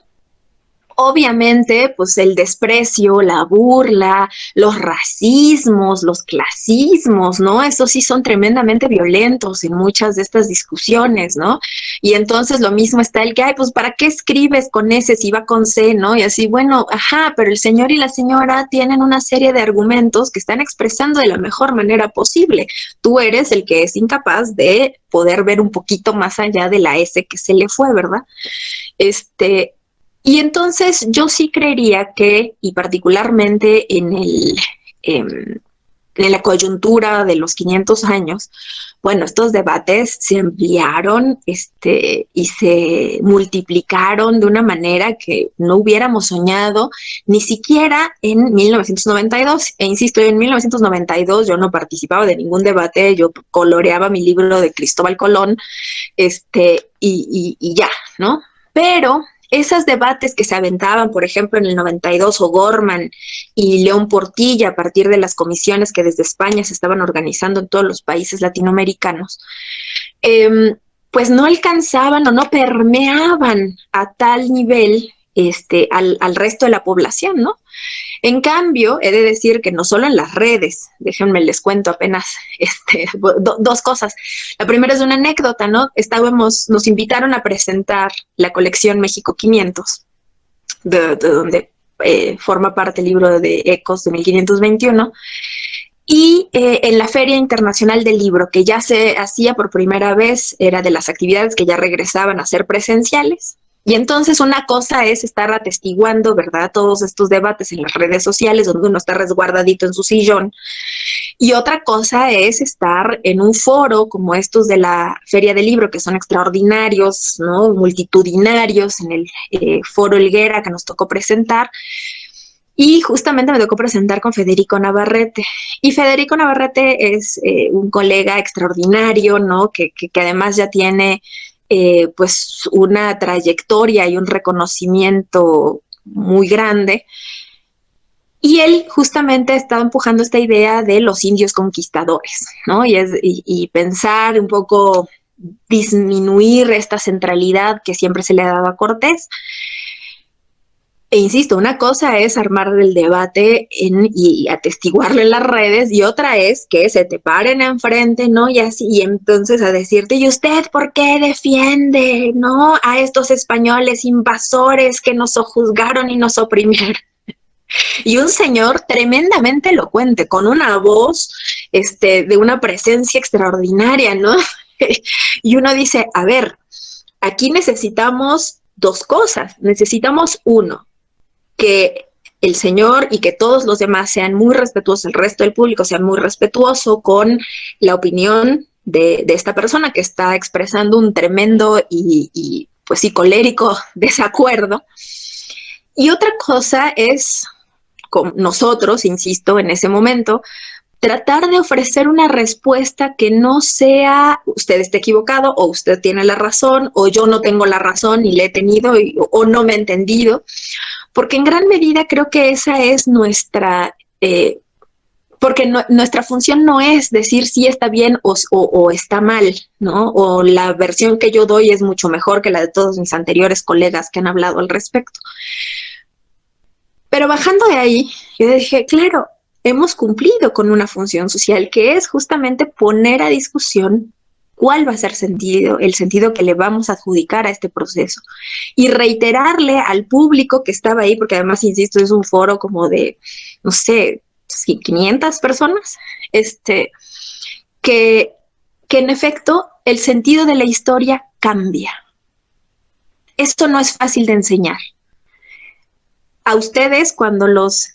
Obviamente, pues el desprecio, la burla, los racismos, los clasismos, ¿no? Esos sí son tremendamente violentos en muchas de estas discusiones, ¿no? Y entonces lo mismo está el que, pues, ¿para qué escribes con S si va con C, ¿no? Y así, bueno, pero el señor y la señora tienen una serie de argumentos que están expresando de la mejor manera posible. Tú eres el que es incapaz de poder ver un poquito más allá de la S que se le fue, ¿verdad? Y entonces yo sí creería que, y particularmente en la coyuntura de los 500 años, bueno, estos debates se ampliaron y se multiplicaron de una manera que no hubiéramos soñado ni siquiera en 1992. E insisto, en 1992 yo no participaba de ningún debate, yo coloreaba mi libro de Cristóbal Colón, y ya, ¿no? Pero esos debates que se aventaban, por ejemplo, en el 92, O'Gorman y León Portilla, a partir de las comisiones que desde España se estaban organizando en todos los países latinoamericanos, pues no alcanzaban o no permeaban a tal nivel al resto de la población, ¿no? En cambio, he de decir que no solo en las redes, déjenme les cuento apenas dos cosas. La primera es una anécdota, ¿no? Nos invitaron a presentar la colección México 500, de donde forma parte el libro de Ecos de 1521, y en la Feria Internacional del Libro, que ya se hacía por primera vez, era de las actividades que ya regresaban a ser presenciales. Y entonces una cosa es estar atestiguando, ¿verdad?, todos estos debates en las redes sociales donde uno está resguardadito en su sillón. Y otra cosa es estar en un foro como estos de la Feria del Libro, que son extraordinarios, ¿no?, multitudinarios, en el Foro Helguera que nos tocó presentar. Y justamente me tocó presentar con Federico Navarrete. Y Federico Navarrete es un colega extraordinario, ¿no? Que además ya tiene pues una trayectoria y un reconocimiento muy grande. Y él justamente estaba empujando esta idea de los indios conquistadores, ¿no? Y pensar un poco, disminuir esta centralidad que siempre se le ha dado a Cortés. E insisto, una cosa es armar el debate y atestiguarlo en las redes, y otra es que se te paren enfrente, ¿no? Y así, y entonces a decirte, ¿y usted por qué defiende, no, a estos españoles invasores que nos sojuzgaron y nos oprimieron? Y un señor tremendamente elocuente, con una voz de una presencia extraordinaria, ¿no? Y uno dice, a ver, aquí necesitamos dos cosas. Necesitamos, uno, que el señor y que todos los demás sean muy respetuosos, el resto del público sea muy respetuoso con la opinión de esta persona que está expresando un tremendo y pues sí, colérico desacuerdo. Y otra cosa es, con nosotros, insisto, en ese momento, tratar de ofrecer una respuesta que no sea usted está equivocado o usted tiene la razón o yo no tengo la razón y le he tenido o no me he entendido, porque en gran medida creo que esa es nuestra, porque nuestra función no es decir si está bien o está mal, ¿no? O la versión que yo doy es mucho mejor que la de todos mis anteriores colegas que han hablado al respecto. Pero bajando de ahí, yo dije, claro, hemos cumplido con una función social que es justamente poner a discusión cuál va a ser el sentido que le vamos a adjudicar a este proceso y reiterarle al público que estaba ahí, porque además, insisto, es un foro como de, no sé, 500 personas, que en efecto el sentido de la historia cambia. Esto no es fácil de enseñar. A ustedes, cuando los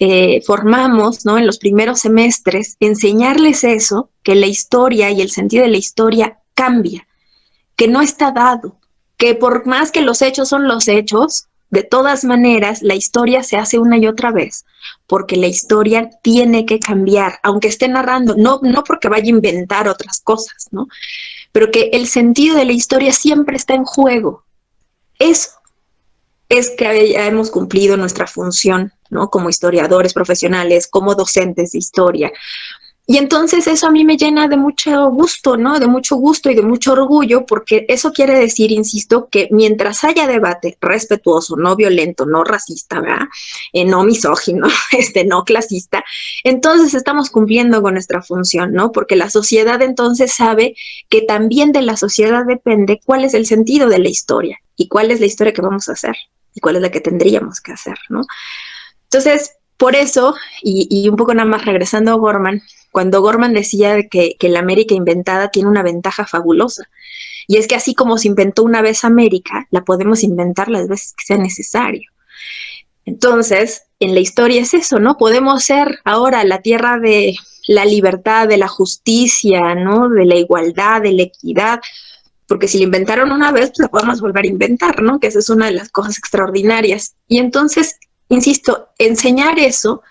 formamos, ¿no? En los primeros semestres, enseñarles eso, que la historia y el sentido de la historia cambia, que no está dado, que por más que los hechos son los hechos, de todas maneras, la historia se hace una y otra vez, porque la historia tiene que cambiar, aunque esté narrando, no porque vaya a inventar otras cosas, ¿no? Pero que el sentido de la historia siempre está en juego. Eso es que ya hemos cumplido nuestra función, ¿no? Como historiadores profesionales, como docentes de historia. Y entonces eso a mí me llena de mucho gusto, ¿no? De mucho gusto y de mucho orgullo, porque eso quiere decir, insisto, que mientras haya debate respetuoso, no violento, no racista, ¿verdad? No misógino, no clasista, entonces estamos cumpliendo con nuestra función, ¿no? Porque la sociedad entonces sabe que también de la sociedad depende cuál es el sentido de la historia y cuál es la historia que vamos a hacer y cuál es la que tendríamos que hacer, ¿no? Entonces, por eso, y un poco nada más regresando a Gorman, cuando Gorman decía que la América inventada tiene una ventaja fabulosa, y es que así como se inventó una vez América, la podemos inventar las veces que sea necesario. Entonces, en la historia es eso, ¿no? Podemos ser ahora la tierra de la libertad, de la justicia, ¿no? De la igualdad, de la equidad, porque si la inventaron una vez, pues la podemos volver a inventar, ¿no? Que esa es una de las cosas extraordinarias. Y entonces, insisto, enseñar eso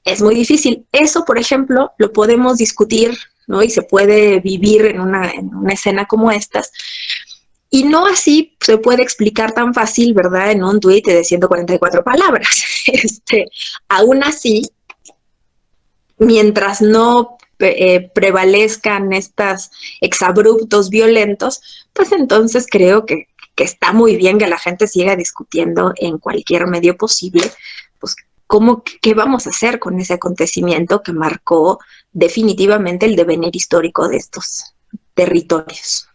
es muy difícil. Eso, por ejemplo, lo podemos discutir, ¿no? Y se puede vivir en una escena como estas. Y no así se puede explicar tan fácil, ¿verdad? En un tuit de 144 palabras. Aún así, mientras no prevalezcan estos exabruptos violentos, pues entonces creo que está muy bien que la gente siga discutiendo en cualquier medio posible, pues qué vamos a hacer con ese acontecimiento que marcó definitivamente el devenir histórico de estos territorios.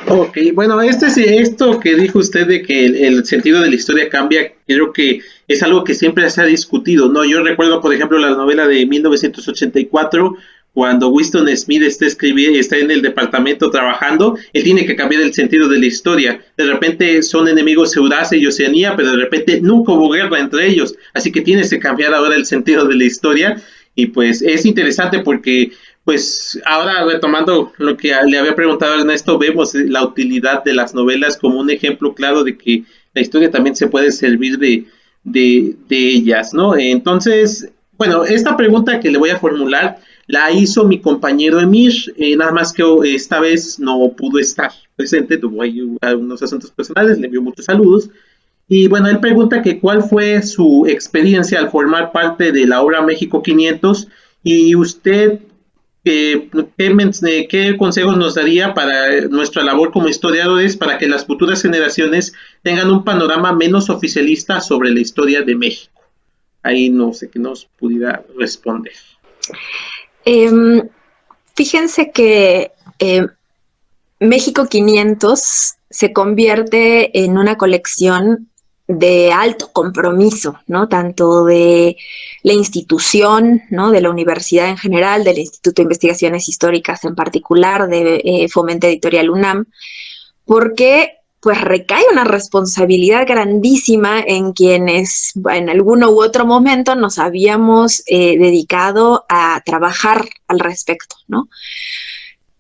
Ok, bueno, esto que dijo usted de que el sentido de la historia cambia, creo que es algo que siempre se ha discutido, ¿no? Yo recuerdo, por ejemplo, la novela de 1984, cuando Winston Smith está en el departamento trabajando, él tiene que cambiar el sentido de la historia. De repente son enemigos Eurasia y Oceanía, pero de repente nunca hubo guerra entre ellos, así que tienes que cambiar ahora el sentido de la historia, y pues es interesante porque pues ahora retomando lo que le había preguntado a Ernesto, vemos la utilidad de las novelas como un ejemplo claro de que la historia también se puede servir de ellas, ¿no? Entonces, bueno, esta pregunta que le voy a formular la hizo mi compañero Emir, nada más que esta vez no pudo estar presente, tuvo ahí algunos asuntos personales, le envió muchos saludos. Y bueno, él pregunta que cuál fue su experiencia al formar parte de la obra México 500 y usted ¿qué consejos nos daría para nuestra labor como historiadores para que las futuras generaciones tengan un panorama menos oficialista sobre la historia de México? Ahí no sé qué nos pudiera responder. Fíjense que México 500 se convierte en una colección de alto compromiso, ¿no? Tanto de la institución, ¿no? De la universidad en general, del Instituto de Investigaciones Históricas en particular, de Fomento Editorial UNAM, porque pues recae una responsabilidad grandísima en quienes en alguno u otro momento nos habíamos dedicado a trabajar al respecto, ¿no?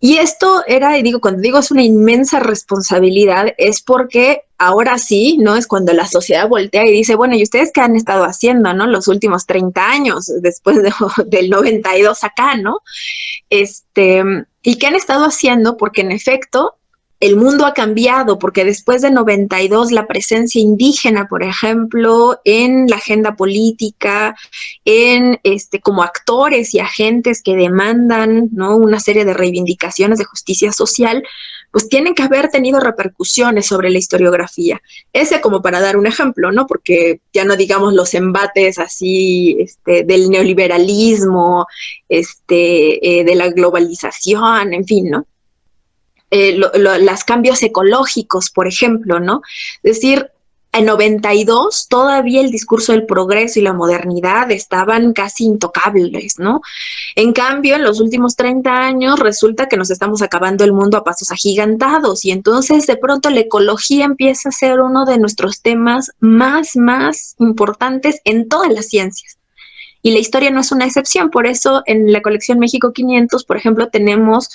Y esto era, y digo, cuando digo es una inmensa responsabilidad, es porque ahora sí, ¿no? Es cuando la sociedad voltea y dice, bueno, ¿y ustedes qué han estado haciendo, no? Los últimos 30 años, después del 92 acá, ¿no? ¿Y qué han estado haciendo? Porque en efecto, el mundo ha cambiado, porque después de 92 la presencia indígena, por ejemplo, en la agenda política, en como actores y agentes que demandan, ¿no? Una serie de reivindicaciones de justicia social, pues tienen que haber tenido repercusiones sobre la historiografía. Ese como para dar un ejemplo, ¿no? Porque ya no digamos los embates así del neoliberalismo, de la globalización, en fin, ¿no? Los cambios ecológicos, por ejemplo, ¿no? Es decir, en 92 todavía el discurso del progreso y la modernidad estaban casi intocables, ¿no? En cambio, en los últimos 30 años resulta que nos estamos acabando el mundo a pasos agigantados y entonces de pronto la ecología empieza a ser uno de nuestros temas más importantes en todas las ciencias. Y la historia no es una excepción, por eso en la colección México 500, por ejemplo, tenemos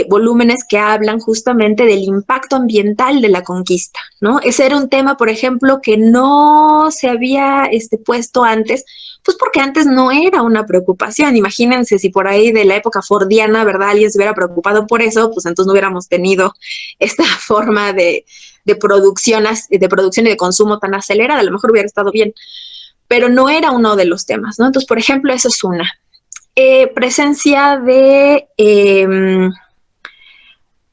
volúmenes que hablan justamente del impacto ambiental de la conquista, ¿no? Ese era un tema, por ejemplo, que no se había puesto antes, pues porque antes no era una preocupación. Imagínense si por ahí de la época fordiana, ¿verdad?, alguien se hubiera preocupado por eso, pues entonces no hubiéramos tenido esta forma de producción y de consumo tan acelerada, a lo mejor hubiera estado bien. Pero no era uno de los temas, ¿no? Entonces, por ejemplo, eso es una. Presencia de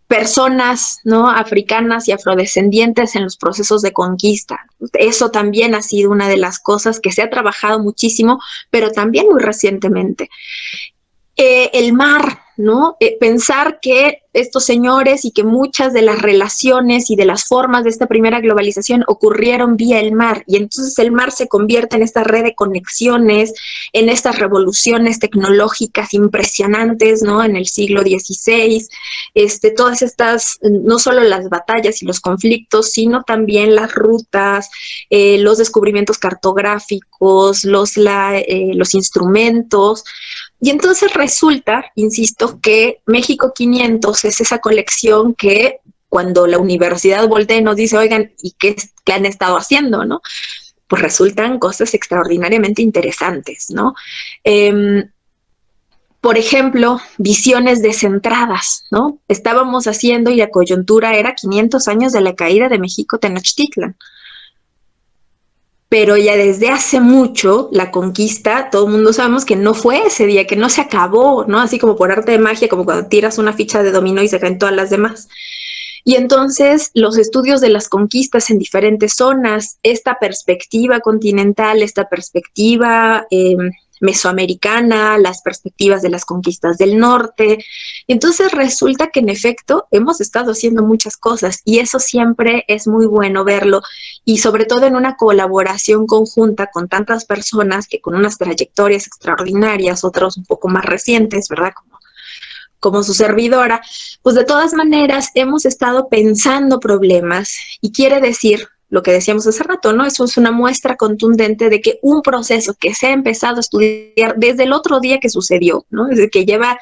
personas, ¿no?, africanas y afrodescendientes en los procesos de conquista. Eso también ha sido una de las cosas que se ha trabajado muchísimo, pero también muy recientemente. El mar, ¿no? Pensar que estos señores y que muchas de las relaciones y de las formas de esta primera globalización ocurrieron vía el mar, y entonces el mar se convierte en esta red de conexiones, en estas revoluciones tecnológicas impresionantes, ¿no?, en el siglo XVI, todas estas, no solo las batallas y los conflictos, sino también las rutas, los descubrimientos cartográficos, los instrumentos. Y entonces resulta, insisto, que México 500 es esa colección que cuando la universidad voltea y nos dice, oigan, ¿y qué han estado haciendo, no? Pues resultan cosas extraordinariamente interesantes, ¿no? Por ejemplo, visiones descentradas, ¿no? Estábamos haciendo, y la coyuntura era 500 años de la caída de México Tenochtitlan. Pero ya desde hace mucho la conquista, todo el mundo sabemos que no fue ese día, que no se acabó, ¿no? Así como por arte de magia, como cuando tiras una ficha de dominó y se caen todas las demás. Y entonces los estudios de las conquistas en diferentes zonas, esta perspectiva continental, esta perspectiva mesoamericana, las perspectivas de las conquistas del norte. Y entonces resulta que en efecto hemos estado haciendo muchas cosas y eso siempre es muy bueno verlo, y sobre todo en una colaboración conjunta con tantas personas que con unas trayectorias extraordinarias, otros un poco más recientes, ¿verdad?, como su servidora. Pues de todas maneras hemos estado pensando problemas, y quiere decir lo que decíamos hace rato, ¿no? Eso es una muestra contundente de que un proceso que se ha empezado a estudiar desde el otro día que sucedió, ¿no? Desde que lleva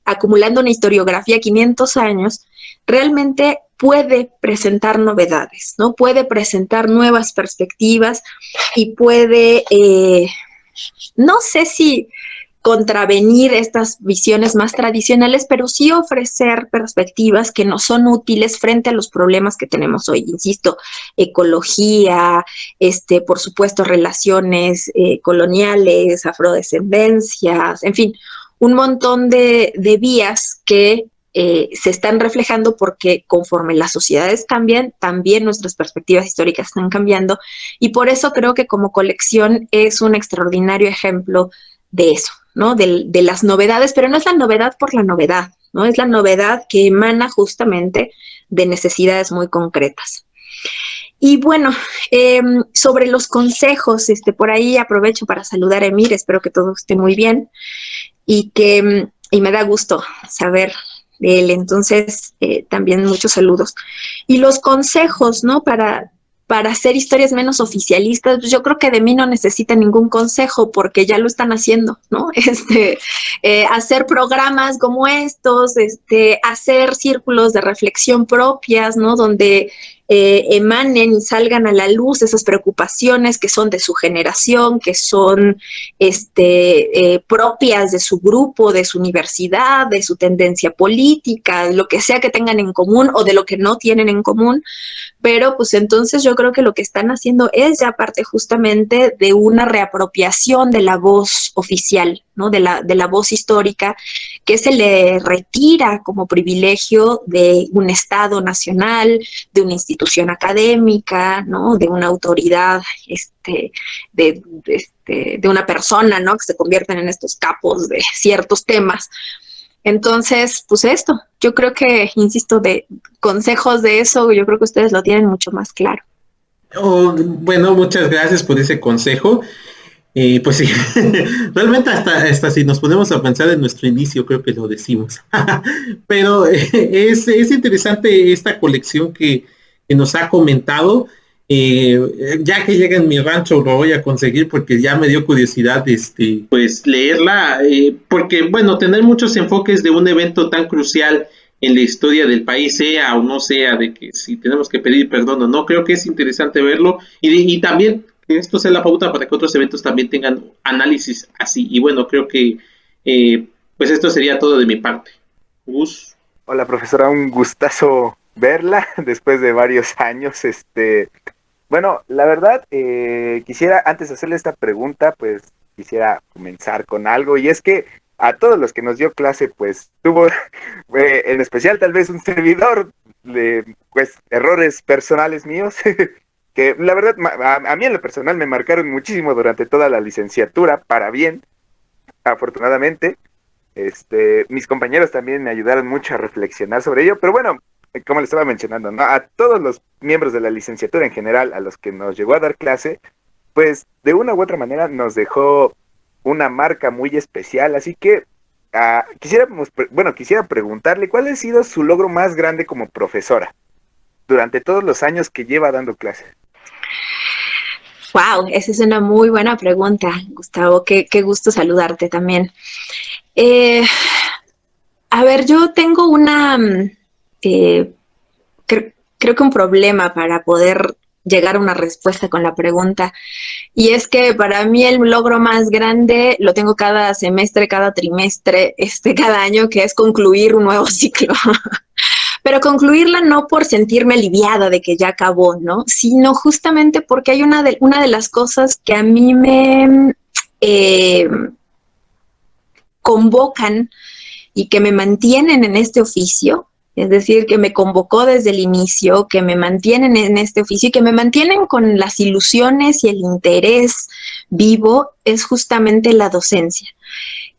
acumulando una historiografía 500 años, realmente puede presentar novedades, ¿no? Puede presentar nuevas perspectivas y puede, no sé si contravenir estas visiones más tradicionales, pero sí ofrecer perspectivas que nos son útiles frente a los problemas que tenemos hoy. Insisto, ecología, por supuesto, relaciones coloniales, afrodescendencias, en fin, un montón de vías que se están reflejando porque conforme las sociedades cambian, también nuestras perspectivas históricas están cambiando, y por eso creo que como colección es un extraordinario ejemplo de eso, ¿no? De las novedades, pero no es la novedad por la novedad, ¿no? Es la novedad que emana justamente de necesidades muy concretas. Y bueno, sobre los consejos, por ahí aprovecho para saludar a Emir, espero que todo esté muy bien y me da gusto saber de él, entonces también muchos saludos. Y los consejos, ¿no? Para hacer historias menos oficialistas, pues yo creo que de mí no necesita ningún consejo porque ya lo están haciendo, ¿no? Hacer programas como estos, hacer círculos de reflexión propias, ¿no? Donde emanen y salgan a la luz esas preocupaciones que son de su generación, que son propias de su grupo, de su universidad, de su tendencia política, lo que sea que tengan en común o de lo que no tienen en común. Pero pues entonces yo creo que lo que están haciendo es ya parte justamente de una reapropiación de la voz oficial, ¿no? De la voz histórica que se le retira como privilegio de un Estado nacional, de una institución académica, ¿no? De una autoridad, de una persona, ¿no? Que se convierten en estos capos de ciertos temas. Entonces, pues esto, yo creo que, insisto, de consejos de eso, yo creo que ustedes lo tienen mucho más claro. Oh, bueno, muchas gracias por ese consejo. Pues sí, realmente hasta si nos ponemos a pensar en nuestro inicio, creo que lo decimos. Pero es interesante esta colección que nos ha comentado. Ya que llega en mi rancho lo voy a conseguir porque ya me dio curiosidad pues leerla, porque bueno, tener muchos enfoques de un evento tan crucial en la historia del país, sea o no sea, de que si tenemos que pedir perdón o no, creo que es interesante verlo y también que esto sea la pauta para que otros eventos también tengan análisis así. Y bueno, creo que pues esto sería todo de mi parte. Gus. Hola profesora, un gustazo verla después de varios años. Bueno, la verdad, quisiera, antes de hacerle esta pregunta, pues quisiera comenzar con algo, y es que a todos los que nos dio clase, pues tuvo, en especial tal vez un servidor, de pues errores personales míos, que la verdad, a mí en lo personal me marcaron muchísimo durante toda la licenciatura, para bien, afortunadamente. Mis compañeros también me ayudaron mucho a reflexionar sobre ello, pero bueno, como les estaba mencionando, ¿no? A todos los miembros de la licenciatura en general, a los que nos llegó a dar clase, pues de una u otra manera nos dejó una marca muy especial, así que quisiera preguntarle cuál ha sido su logro más grande como profesora durante todos los años que lleva dando clase. Wow, esa es una muy buena pregunta, Gustavo. Qué gusto saludarte también. A ver, yo tengo creo que un problema para poder llegar a una respuesta con la pregunta, y es que para mí el logro más grande lo tengo cada semestre, cada trimestre, cada año, que es concluir un nuevo ciclo. Pero concluirla no por sentirme aliviada de que ya acabó, ¿no? Sino justamente porque hay una de las cosas que a mí me convocan y que me mantienen en este oficio, es decir, que me convocó desde el inicio, que me mantienen en este oficio y que me mantienen con las ilusiones y el interés vivo, es justamente la docencia.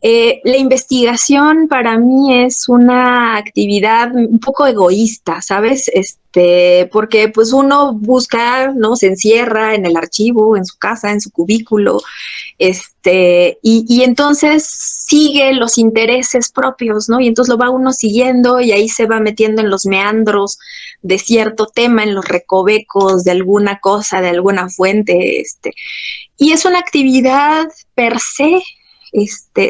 La investigación para mí es una actividad un poco egoísta, ¿sabes? Porque pues uno busca, ¿no? Se encierra en el archivo, en su casa, en su cubículo, y entonces sigue los intereses propios, ¿no? Y entonces lo va uno siguiendo y ahí se va metiendo en los meandros de cierto tema, en los recovecos de alguna cosa, de alguna fuente, y es una actividad per se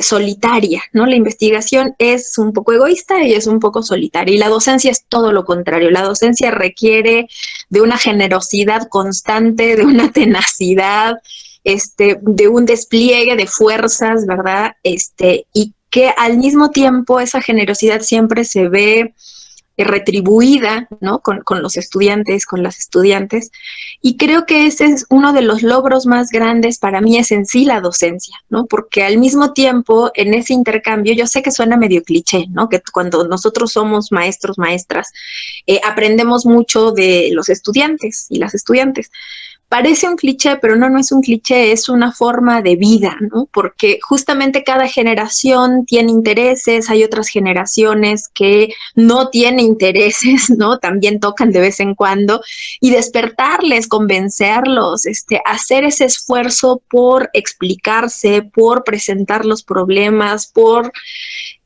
solitaria, ¿no? La investigación es un poco egoísta y es un poco solitaria. Y la docencia es todo lo contrario. La docencia requiere de una generosidad constante, de una tenacidad, de un despliegue de fuerzas, ¿verdad? Y que al mismo tiempo esa generosidad siempre se ve retribuida, ¿no? Con los estudiantes, con las estudiantes. Y creo que ese es uno de los logros más grandes para mí, es en sí la docencia, ¿no? Porque al mismo tiempo, en ese intercambio, yo sé que suena medio cliché, ¿no? Que cuando nosotros somos maestros, maestras, aprendemos mucho de los estudiantes y las estudiantes. Parece un cliché, pero no es un cliché, es una forma de vida, ¿no? Porque justamente cada generación tiene intereses, hay otras generaciones que no tienen intereses, ¿no? También tocan de vez en cuando, y despertarles, convencerlos, hacer ese esfuerzo por explicarse, por presentar los problemas,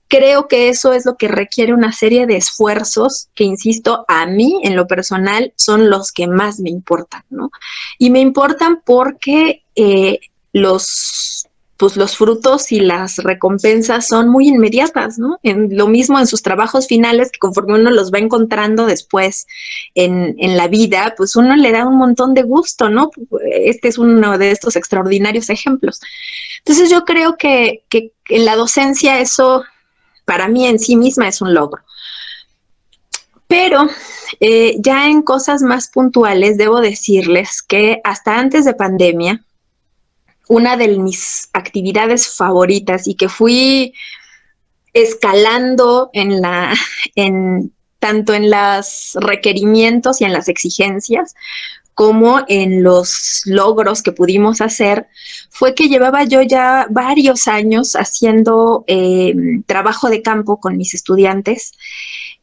creo que eso es lo que requiere una serie de esfuerzos que, insisto, a mí en lo personal son los que más me importan, ¿no? Y me importan porque los frutos y las recompensas son muy inmediatas, ¿no? Lo mismo en sus trabajos finales, que conforme uno los va encontrando después en la vida, pues uno le da un montón de gusto, ¿no? Este es uno de estos extraordinarios ejemplos. Entonces yo creo que en la docencia eso para mí en sí misma es un logro. Pero ya en cosas más puntuales debo decirles que hasta antes de pandemia, una de mis actividades favoritas y que fui escalando tanto en los requerimientos y en las exigencias, como en los logros que pudimos hacer, fue que llevaba yo ya varios años haciendo trabajo de campo con mis estudiantes,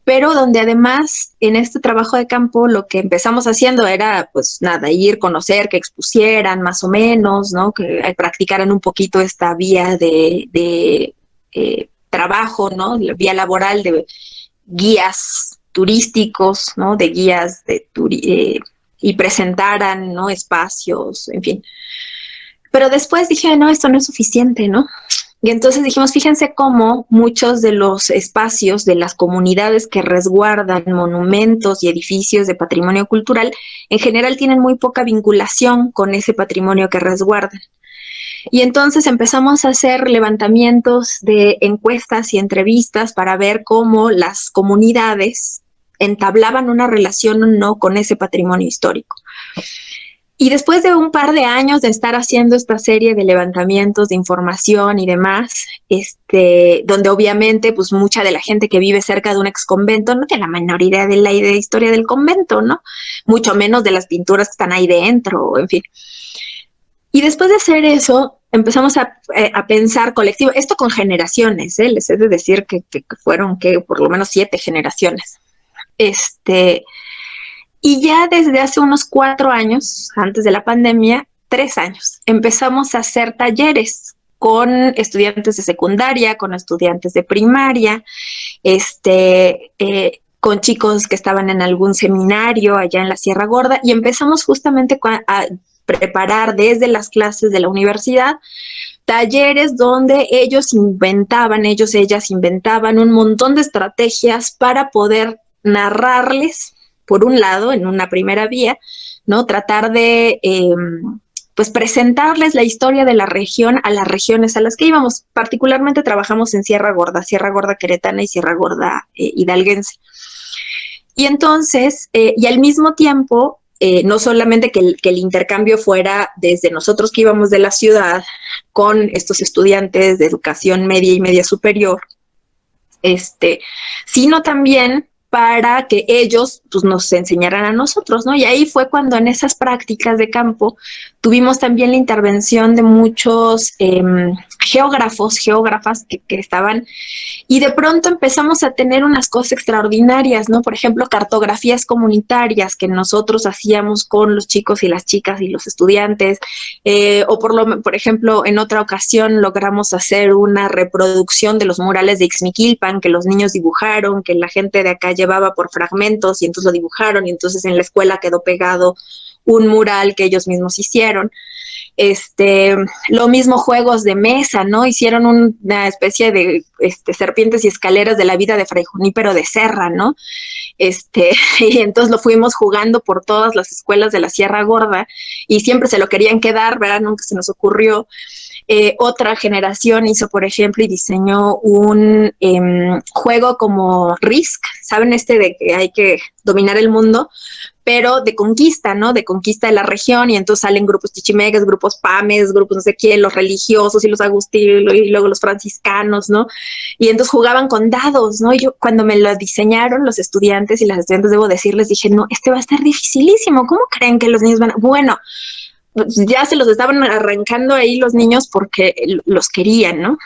pero donde además en este trabajo de campo lo que empezamos haciendo era pues nada, ir, conocer, que expusieran más o menos, ¿no? Que practicaran un poquito esta vía de trabajo, ¿no? La vía laboral de guías turísticos, ¿no? De guías y presentaran, ¿no? Espacios, en fin. Pero después dije, no, esto no es suficiente, ¿no? Y entonces dijimos, fíjense cómo muchos de los espacios de las comunidades que resguardan monumentos y edificios de patrimonio cultural, en general tienen muy poca vinculación con ese patrimonio que resguardan. Y entonces empezamos a hacer levantamientos de encuestas y entrevistas para ver cómo las comunidades entablaban una relación o no con ese patrimonio histórico. Y después de un par de años de estar haciendo esta serie de levantamientos de información y demás, donde obviamente pues mucha de la gente que vive cerca de un exconvento no tiene la menor idea de la historia del convento, ¿no? Mucho menos de las pinturas que están ahí dentro, en fin. Y después de hacer eso, empezamos a pensar colectivo, esto con generaciones, les he de decir que fueron por lo menos 7 generaciones. Y ya desde hace unos 4 años, antes de la pandemia, 3 años, empezamos a hacer talleres con estudiantes de secundaria, con estudiantes de primaria, con chicos que estaban en algún seminario allá en la Sierra Gorda, y empezamos justamente a preparar desde las clases de la universidad talleres donde ellas inventaban un montón de estrategias para poder narrarles, por un lado, en una primera vía, ¿no? Tratar de pues presentarles la historia de la región a las regiones a las que íbamos. Particularmente trabajamos en Sierra Gorda queretana y Sierra Gorda hidalguense. Y entonces, y al mismo tiempo, no solamente que el intercambio fuera desde nosotros que íbamos de la ciudad con estos estudiantes de educación media y media superior, sino también para que ellos pues, nos enseñaran a nosotros, ¿no? Y ahí fue cuando en esas prácticas de campo tuvimos también la intervención de muchos geógrafas que estaban, y de pronto empezamos a tener unas cosas extraordinarias, ¿no? Por ejemplo, cartografías comunitarias que nosotros hacíamos con los chicos y las chicas y los estudiantes, o por ejemplo, en otra ocasión logramos hacer una reproducción de los murales de Ixmiquilpan que los niños dibujaron, que la gente de acá llevaba por fragmentos y entonces lo dibujaron, y entonces en la escuela quedó pegado un mural que ellos mismos hicieron. Lo mismo juegos de mesa, ¿no? Hicieron una especie de serpientes y escaleras de la vida de Fray Junípero de Serra, ¿no? Y entonces lo fuimos jugando por todas las escuelas de la Sierra Gorda y siempre se lo querían quedar, ¿verdad? Nunca se nos ocurrió. Otra generación hizo, por ejemplo, y diseñó un juego como Risk, ¿saben? De que hay que dominar el mundo, pero de conquista, ¿no? De conquista de la región, y entonces salen grupos chichimeques, grupos pames, grupos no sé qué, los religiosos y los agustinos, y luego los franciscanos, ¿no? Y entonces jugaban con dados, ¿no? Y yo, cuando me lo diseñaron los estudiantes y las estudiantes, debo decirles, dije, no, va a estar dificilísimo, ¿cómo creen que los niños van a...? Bueno, ya se los estaban arrancando ahí los niños porque los querían, ¿no?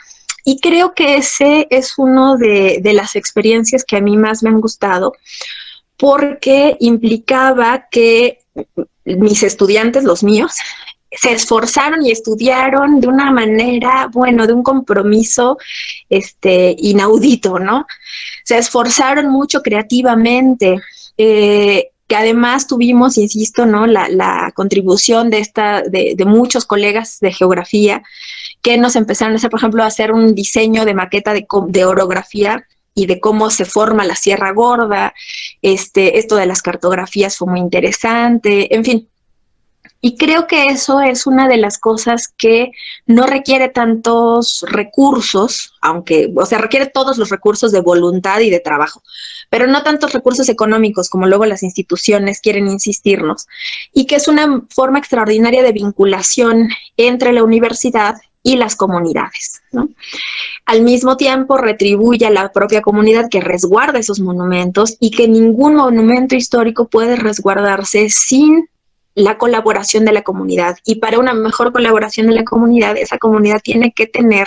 Y creo que ese es uno de las experiencias que a mí más me han gustado, porque implicaba que mis estudiantes, los míos, se esforzaron y estudiaron de una manera, bueno, de un compromiso inaudito, ¿no? Se esforzaron mucho creativamente, que además tuvimos, insisto, ¿no? La contribución de muchos colegas de geografía que nos empezaron a hacer, por ejemplo, a hacer un diseño de maqueta de orografía y de cómo se forma la Sierra Gorda. Esto de las cartografías fue muy interesante, en fin. Y creo que eso es una de las cosas que no requiere tantos recursos, requiere todos los recursos de voluntad y de trabajo, pero no tantos recursos económicos como luego las instituciones quieren insistirnos, y que es una forma extraordinaria de vinculación entre la universidad y las comunidades, ¿no? Al mismo tiempo retribuye a la propia comunidad que resguarda esos monumentos, y que ningún monumento histórico puede resguardarse sin la colaboración de la comunidad. Y para una mejor colaboración de la comunidad, esa comunidad tiene que tener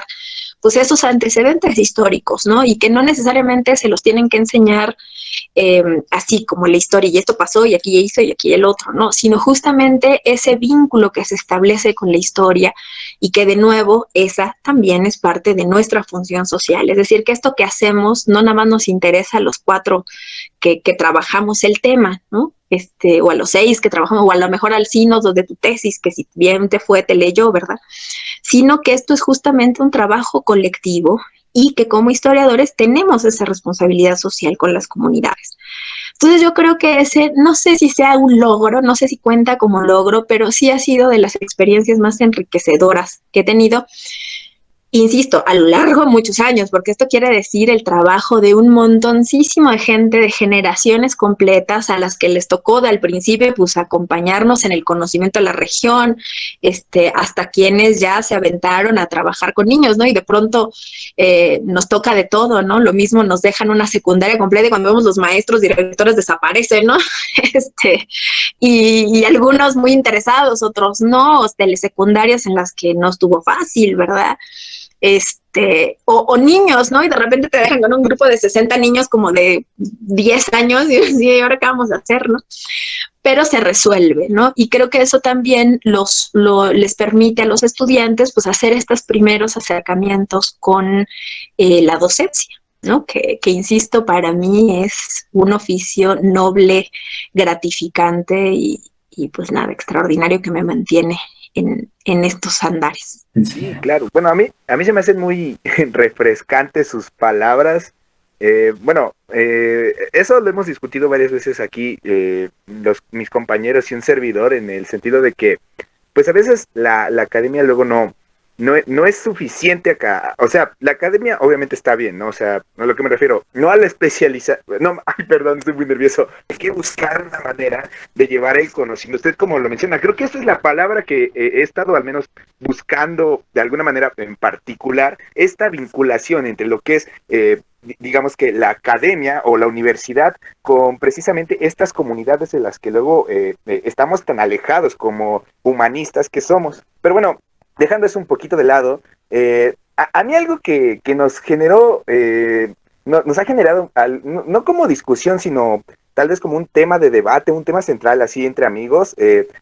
pues esos antecedentes históricos, ¿no? Y que no necesariamente se los tienen que enseñar así como la historia, y esto pasó, y aquí hizo, y aquí el otro, ¿no? Sino justamente ese vínculo que se establece con la historia, y que de nuevo esa también es parte de nuestra función social. Es decir, que esto que hacemos no nada más nos interesa a los 4 que trabajamos el tema, ¿no? O a los 6 que trabajamos, o a lo mejor al sínodo de tu tesis, que si bien te fue, te leyó, ¿verdad? Sino que esto es justamente un trabajo colectivo, y que como historiadores tenemos esa responsabilidad social con las comunidades. Entonces yo creo que ese, no sé si sea un logro, no sé si cuenta como logro, pero sí ha sido de las experiencias más enriquecedoras que he tenido. Insisto, a lo largo de muchos años, porque esto quiere decir el trabajo de un montoncísimo de gente, de generaciones completas a las que les tocó al principio pues acompañarnos en el conocimiento de la región, hasta quienes ya se aventaron a trabajar con niños, ¿no? Y de pronto nos toca de todo, ¿no? Lo mismo nos dejan una secundaria completa, y cuando vemos los maestros, directores desaparecen, ¿no? Y algunos muy interesados, otros no, telesecundarias en las que no estuvo fácil, ¿verdad? O niños, ¿no? Y de repente te dejan con un grupo de 60 niños como de 10 años, y ahora qué vamos a hacer, ¿no? Pero se resuelve, ¿no? Y creo que eso también les permite a los estudiantes pues hacer estos primeros acercamientos con la docencia, ¿no? Que insisto, para mí es un oficio noble, gratificante, y pues nada, extraordinario, que me mantiene en estos andares. Sí, claro. Bueno, a mí se me hacen muy refrescantes sus palabras. Eso lo hemos discutido varias veces aquí, mis compañeros y un servidor, en el sentido de que, pues a veces la academia luego no es suficiente acá. O sea, la academia obviamente está bien, ¿no? O sea, a lo que me refiero, no a la especialización. No, ay, perdón, estoy muy nervioso. Hay que buscar una manera de llevar el conocimiento. Usted, como lo menciona, creo que esta es la palabra que he estado al menos buscando de alguna manera en particular, esta vinculación entre lo que es, digamos que la academia o la universidad, con precisamente estas comunidades de las que luego estamos tan alejados como humanistas que somos. Pero bueno, dejando eso un poquito de lado, a mí algo que nos generó, nos ha generado, no como discusión, sino tal vez como un tema de debate, un tema central así entre amigos,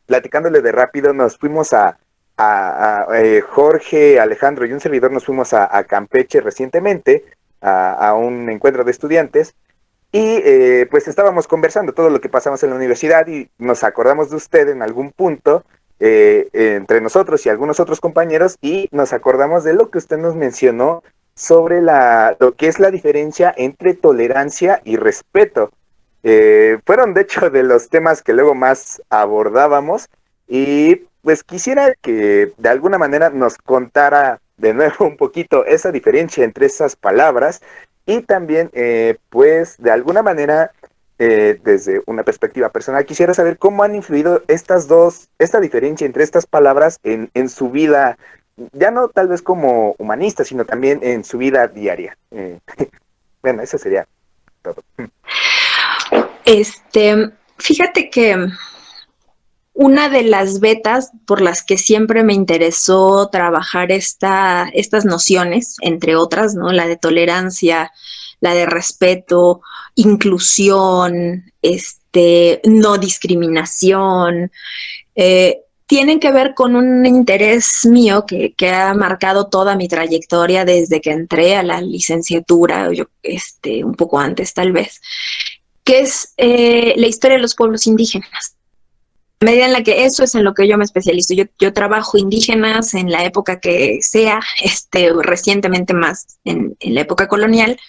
platicándole de rápido, nos fuimos a Jorge, Alejandro y un servidor, nos fuimos a Campeche recientemente, a un encuentro de estudiantes, y pues estábamos conversando todo lo que pasamos en la universidad, y nos acordamos de usted en algún punto, entre nosotros y algunos otros compañeros, y nos acordamos de lo que usted nos mencionó sobre lo que es la diferencia entre tolerancia y respeto. Fueron de hecho de los temas que luego más abordábamos, y pues quisiera que de alguna manera nos contara de nuevo un poquito esa diferencia entre esas palabras, y también pues de alguna manera desde una perspectiva personal quisiera saber cómo han influido esta diferencia entre estas palabras en su vida, ya no tal vez como humanista, sino también en su vida diaria. Bueno, eso sería todo. Fíjate que una de las vetas por las que siempre me interesó trabajar estas nociones, entre otras, ¿no? La de tolerancia, la de respeto, inclusión, no discriminación, tienen que ver con un interés mío que ha marcado toda mi trayectoria desde que entré a la licenciatura, un poco antes tal vez, que es la historia de los pueblos indígenas. A medida en la que eso es en lo que yo me especializo. Yo trabajo indígenas en la época que sea, recientemente más en la época colonial,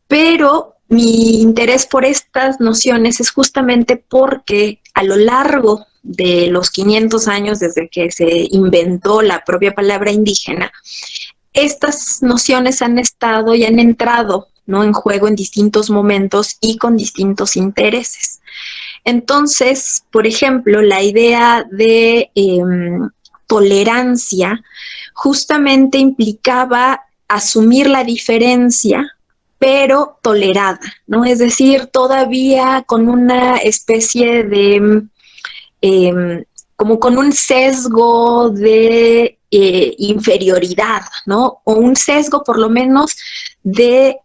pero mi interés por estas nociones es justamente porque a lo largo de los 500 años desde que se inventó la propia palabra indígena, estas nociones han estado y han entrado, ¿no?, en juego en distintos momentos y con distintos intereses. Entonces, por ejemplo, la idea de tolerancia justamente implicaba asumir la diferencia, pero tolerada, ¿no? Es decir, todavía con una especie de, como con un sesgo de inferioridad, ¿no? O un sesgo por lo menos de...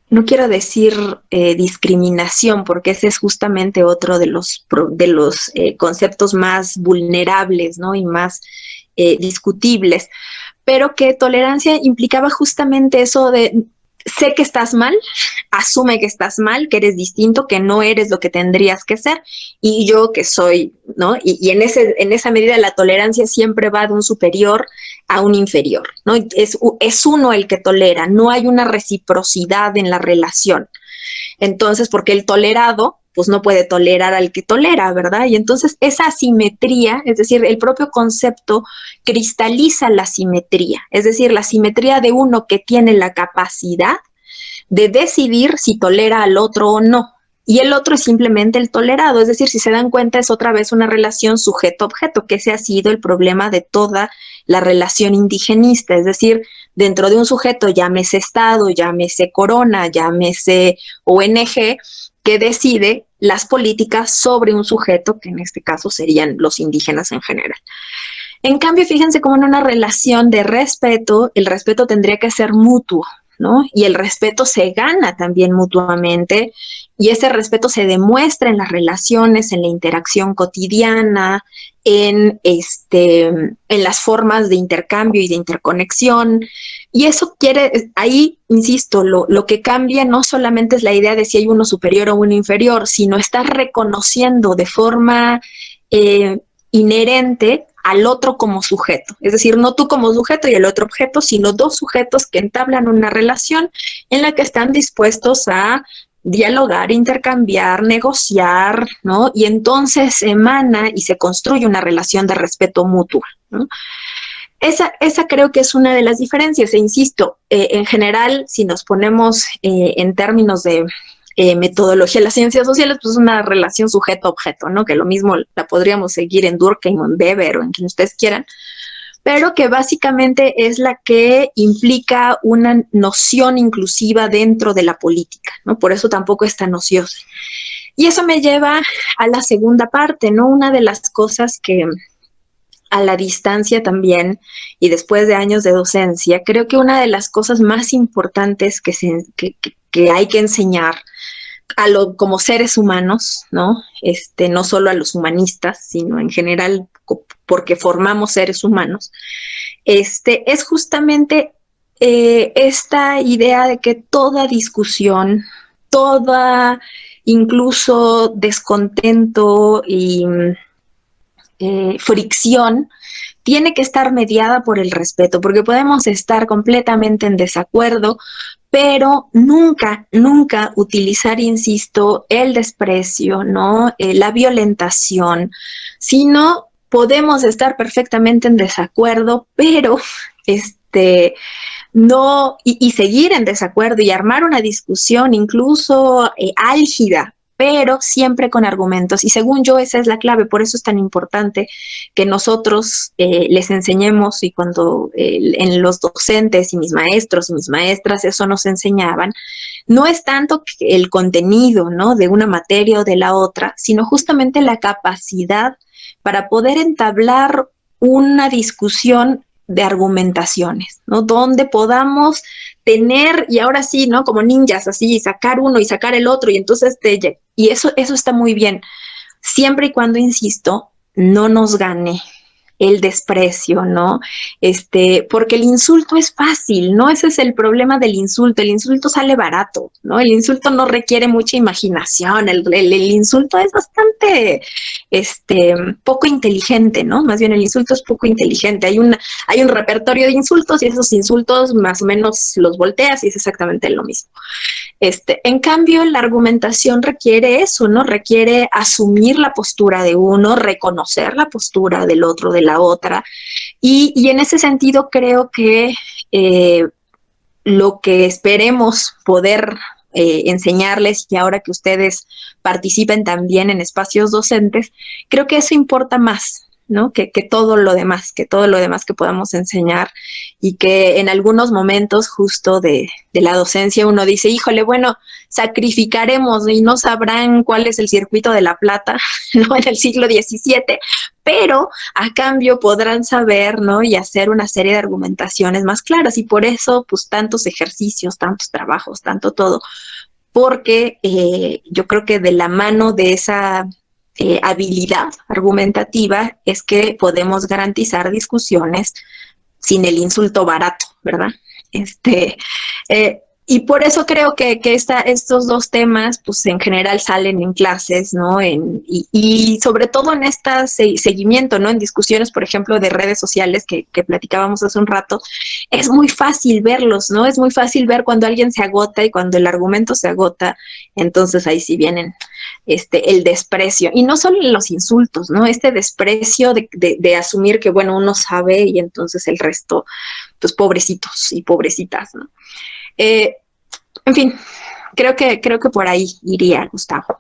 No quiero decir discriminación, porque ese es justamente otro de los conceptos más vulnerables, ¿no?, y más discutibles, pero que tolerancia implicaba justamente eso de sé que estás mal, asume que estás mal, que eres distinto, que no eres lo que tendrías que ser, y yo que soy, ¿no? Y en esa medida la tolerancia siempre va de un superior a un inferior, ¿no? Es uno el que tolera, no hay una reciprocidad en la relación. Entonces, porque el tolerado, pues no puede tolerar al que tolera, ¿verdad? Y entonces esa asimetría, es decir, el propio concepto cristaliza la simetría, es decir, la simetría de uno que tiene la capacidad de decidir si tolera al otro o no. Y el otro es simplemente el tolerado, es decir, si se dan cuenta es otra vez una relación sujeto-objeto, que ese ha sido el problema de toda la relación indigenista, es decir, dentro de un sujeto, llámese Estado, llámese Corona, llámese ONG, que decide las políticas sobre un sujeto, que en este caso serían los indígenas en general. En cambio, fíjense cómo en una relación de respeto, el respeto tendría que ser mutuo, ¿no? Y el respeto se gana también mutuamente, y ese respeto se demuestra en las relaciones, en la interacción cotidiana, en las formas de intercambio y de interconexión. Y eso ahí, insisto, lo que cambia no solamente es la idea de si hay uno superior o uno inferior, sino estar reconociendo de forma inherente al otro como sujeto. Es decir, no tú como sujeto y el otro objeto, sino dos sujetos que entablan una relación en la que están dispuestos a dialogar, intercambiar, negociar, ¿no? Y entonces emana y se construye una relación de respeto mutuo, ¿no? Esa creo que es una de las diferencias, e insisto, en general, si nos ponemos en términos de metodología de las ciencias sociales, pues es una relación sujeto-objeto, ¿no? Que lo mismo la podríamos seguir en Durkheim o en Weber o en quien ustedes quieran, pero que básicamente es la que implica una noción inclusiva dentro de la política, ¿no? Por eso tampoco es tan ociosa. Y eso me lleva a la segunda parte, ¿no? Una de las cosas que a la distancia también, y después de años de docencia, creo que una de las cosas más importantes que hay que enseñar como seres humanos, ¿no? No solo a los humanistas, sino en general porque formamos seres humanos, es justamente esta idea de que toda discusión, toda incluso descontento y fricción, tiene que estar mediada por el respeto, porque podemos estar completamente en desacuerdo, pero nunca, nunca utilizar, insisto, el desprecio, ¿no? La violentación, sino podemos estar perfectamente en desacuerdo, pero no, y seguir en desacuerdo y armar una discusión incluso álgida, pero siempre con argumentos. Y según yo, esa es la clave. Por eso es tan importante que nosotros les enseñemos, y cuando en los docentes y mis maestros y mis maestras eso nos enseñaban, no es tanto el contenido, ¿no?, de una materia o de la otra, sino justamente la capacidad para poder entablar una discusión de argumentaciones, ¿no?, donde podamos tener, y ahora sí, ¿no?, como ninjas, así, sacar uno y sacar el otro, y entonces y eso está muy bien, siempre y cuando, insisto, no nos gane el desprecio, ¿no? Porque el insulto es fácil, ¿no? Ese es el problema del insulto. El insulto sale barato, ¿no? El insulto no requiere mucha imaginación. El insulto es bastante, poco inteligente, ¿no? Más bien el insulto es poco inteligente. Hay un repertorio de insultos y esos insultos más o menos los volteas y es exactamente lo mismo. En cambio, la argumentación requiere eso, ¿no? Requiere asumir la postura de uno, reconocer la postura del otro, de la otra. Y en ese sentido creo que lo que esperemos poder enseñarles, y ahora que ustedes participen también en espacios docentes, creo que eso importa más, ¿no? Que todo lo demás, que podamos enseñar, y que en algunos momentos justo de la docencia uno dice, híjole, bueno, sacrificaremos y no sabrán cuál es el circuito de la plata, ¿no?, en el siglo XVII, pero a cambio podrán saber, ¿no?, y hacer una serie de argumentaciones más claras, y por eso, pues, tantos ejercicios, tantos trabajos, tanto todo, porque yo creo que de la mano de esa habilidad argumentativa es que podemos garantizar discusiones sin el insulto barato, ¿verdad? Y por eso creo que estos dos temas, pues en general salen en clases, ¿no? Y sobre todo en este seguimiento, ¿no? En discusiones, por ejemplo, de redes sociales que platicábamos hace un rato, es muy fácil verlos, ¿no? Es muy fácil ver cuando alguien se agota, y cuando el argumento se agota, entonces ahí sí vienen el desprecio. Y no solo los insultos, ¿no? Este desprecio de asumir que, bueno, uno sabe y entonces el resto, pues pobrecitos y pobrecitas, ¿no? En fin, creo que por ahí iría, Gustavo.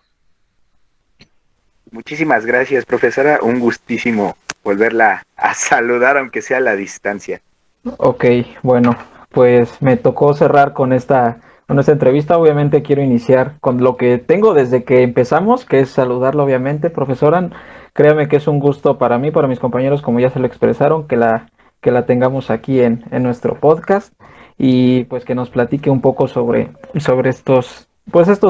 Muchísimas gracias, profesora. Un gustísimo volverla a saludar, aunque sea a la distancia. Ok, bueno, pues me tocó cerrar con esta entrevista. Obviamente quiero iniciar con lo que tengo desde que empezamos, que es saludarla, obviamente, profesora. Créame que es un gusto para mí, para mis compañeros, como ya se lo expresaron, que la tengamos aquí en nuestro podcast, y pues que nos platique un poco sobre estos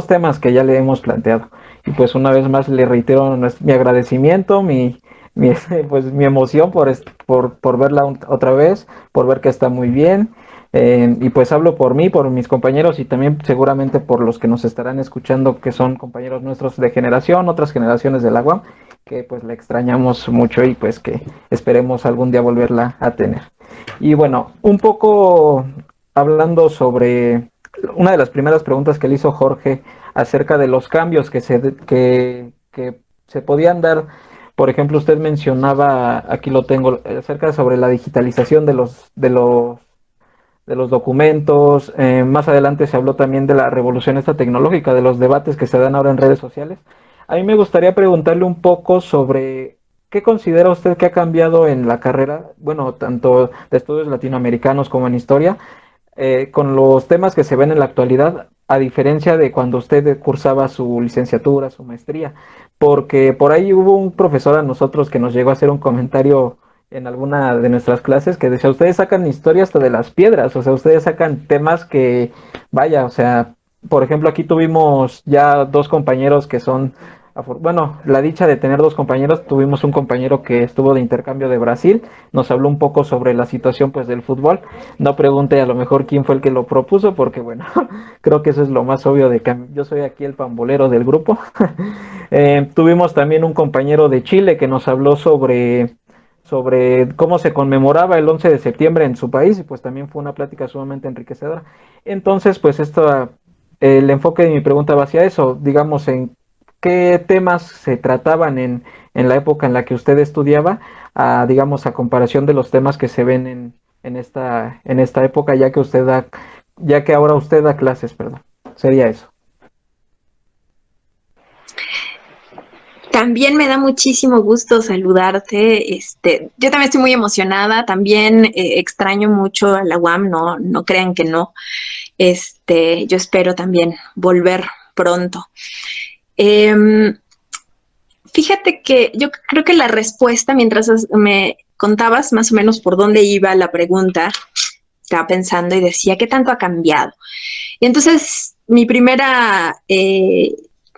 temas que ya le hemos planteado. Y pues una vez más le reitero mi agradecimiento, mi emoción por verla otra vez, por ver que está muy bien. Y pues hablo por mí, por mis compañeros, y también seguramente por los que nos estarán escuchando, que son compañeros nuestros de generación, otras generaciones del UAM, que pues la extrañamos mucho y pues que esperemos algún día volverla a tener. Y bueno, un poco hablando sobre una de las primeras preguntas que le hizo Jorge acerca de los cambios que se podían dar. Por ejemplo, usted mencionaba, aquí lo tengo, acerca sobre la digitalización de los documentos. Más adelante se habló también de la revolución esta tecnológica, de los debates que se dan ahora en redes sociales. A mí me gustaría preguntarle un poco sobre qué considera usted que ha cambiado en la carrera, bueno, tanto de estudios latinoamericanos como en historia, con los temas que se ven en la actualidad, a diferencia de cuando usted cursaba su licenciatura, su maestría, porque por ahí hubo un profesor a nosotros que nos llegó a hacer un comentario en alguna de nuestras clases que decía, ustedes sacan historia hasta de las piedras, o sea, ustedes sacan temas que, vaya, o sea, por ejemplo, aquí tuvimos ya dos compañeros que son bueno, la dicha de tener dos compañeros. Tuvimos un compañero que estuvo de intercambio de Brasil, nos habló un poco sobre la situación pues del fútbol. No pregunte a lo mejor quién fue el que lo propuso, porque bueno, creo que eso es lo más obvio de que yo soy aquí el pambolero del grupo. Tuvimos también un compañero de Chile que nos habló sobre cómo se conmemoraba el 11 de septiembre en su país, y pues también fue una plática sumamente enriquecedora. Entonces, pues el enfoque de mi pregunta va hacia eso, digamos, en qué temas se trataban en la época en la que usted estudiaba, digamos, a comparación de los temas que se ven en esta época, ya que ahora usted da clases, perdón. Sería eso. También me da muchísimo gusto saludarte. Yo también estoy muy emocionada. También extraño mucho a la UAM, no crean que no. Yo espero también volver pronto. Fíjate que yo creo que la respuesta, mientras me contabas más o menos por dónde iba la pregunta, estaba pensando y decía, ¿qué tanto ha cambiado? Y entonces mi primera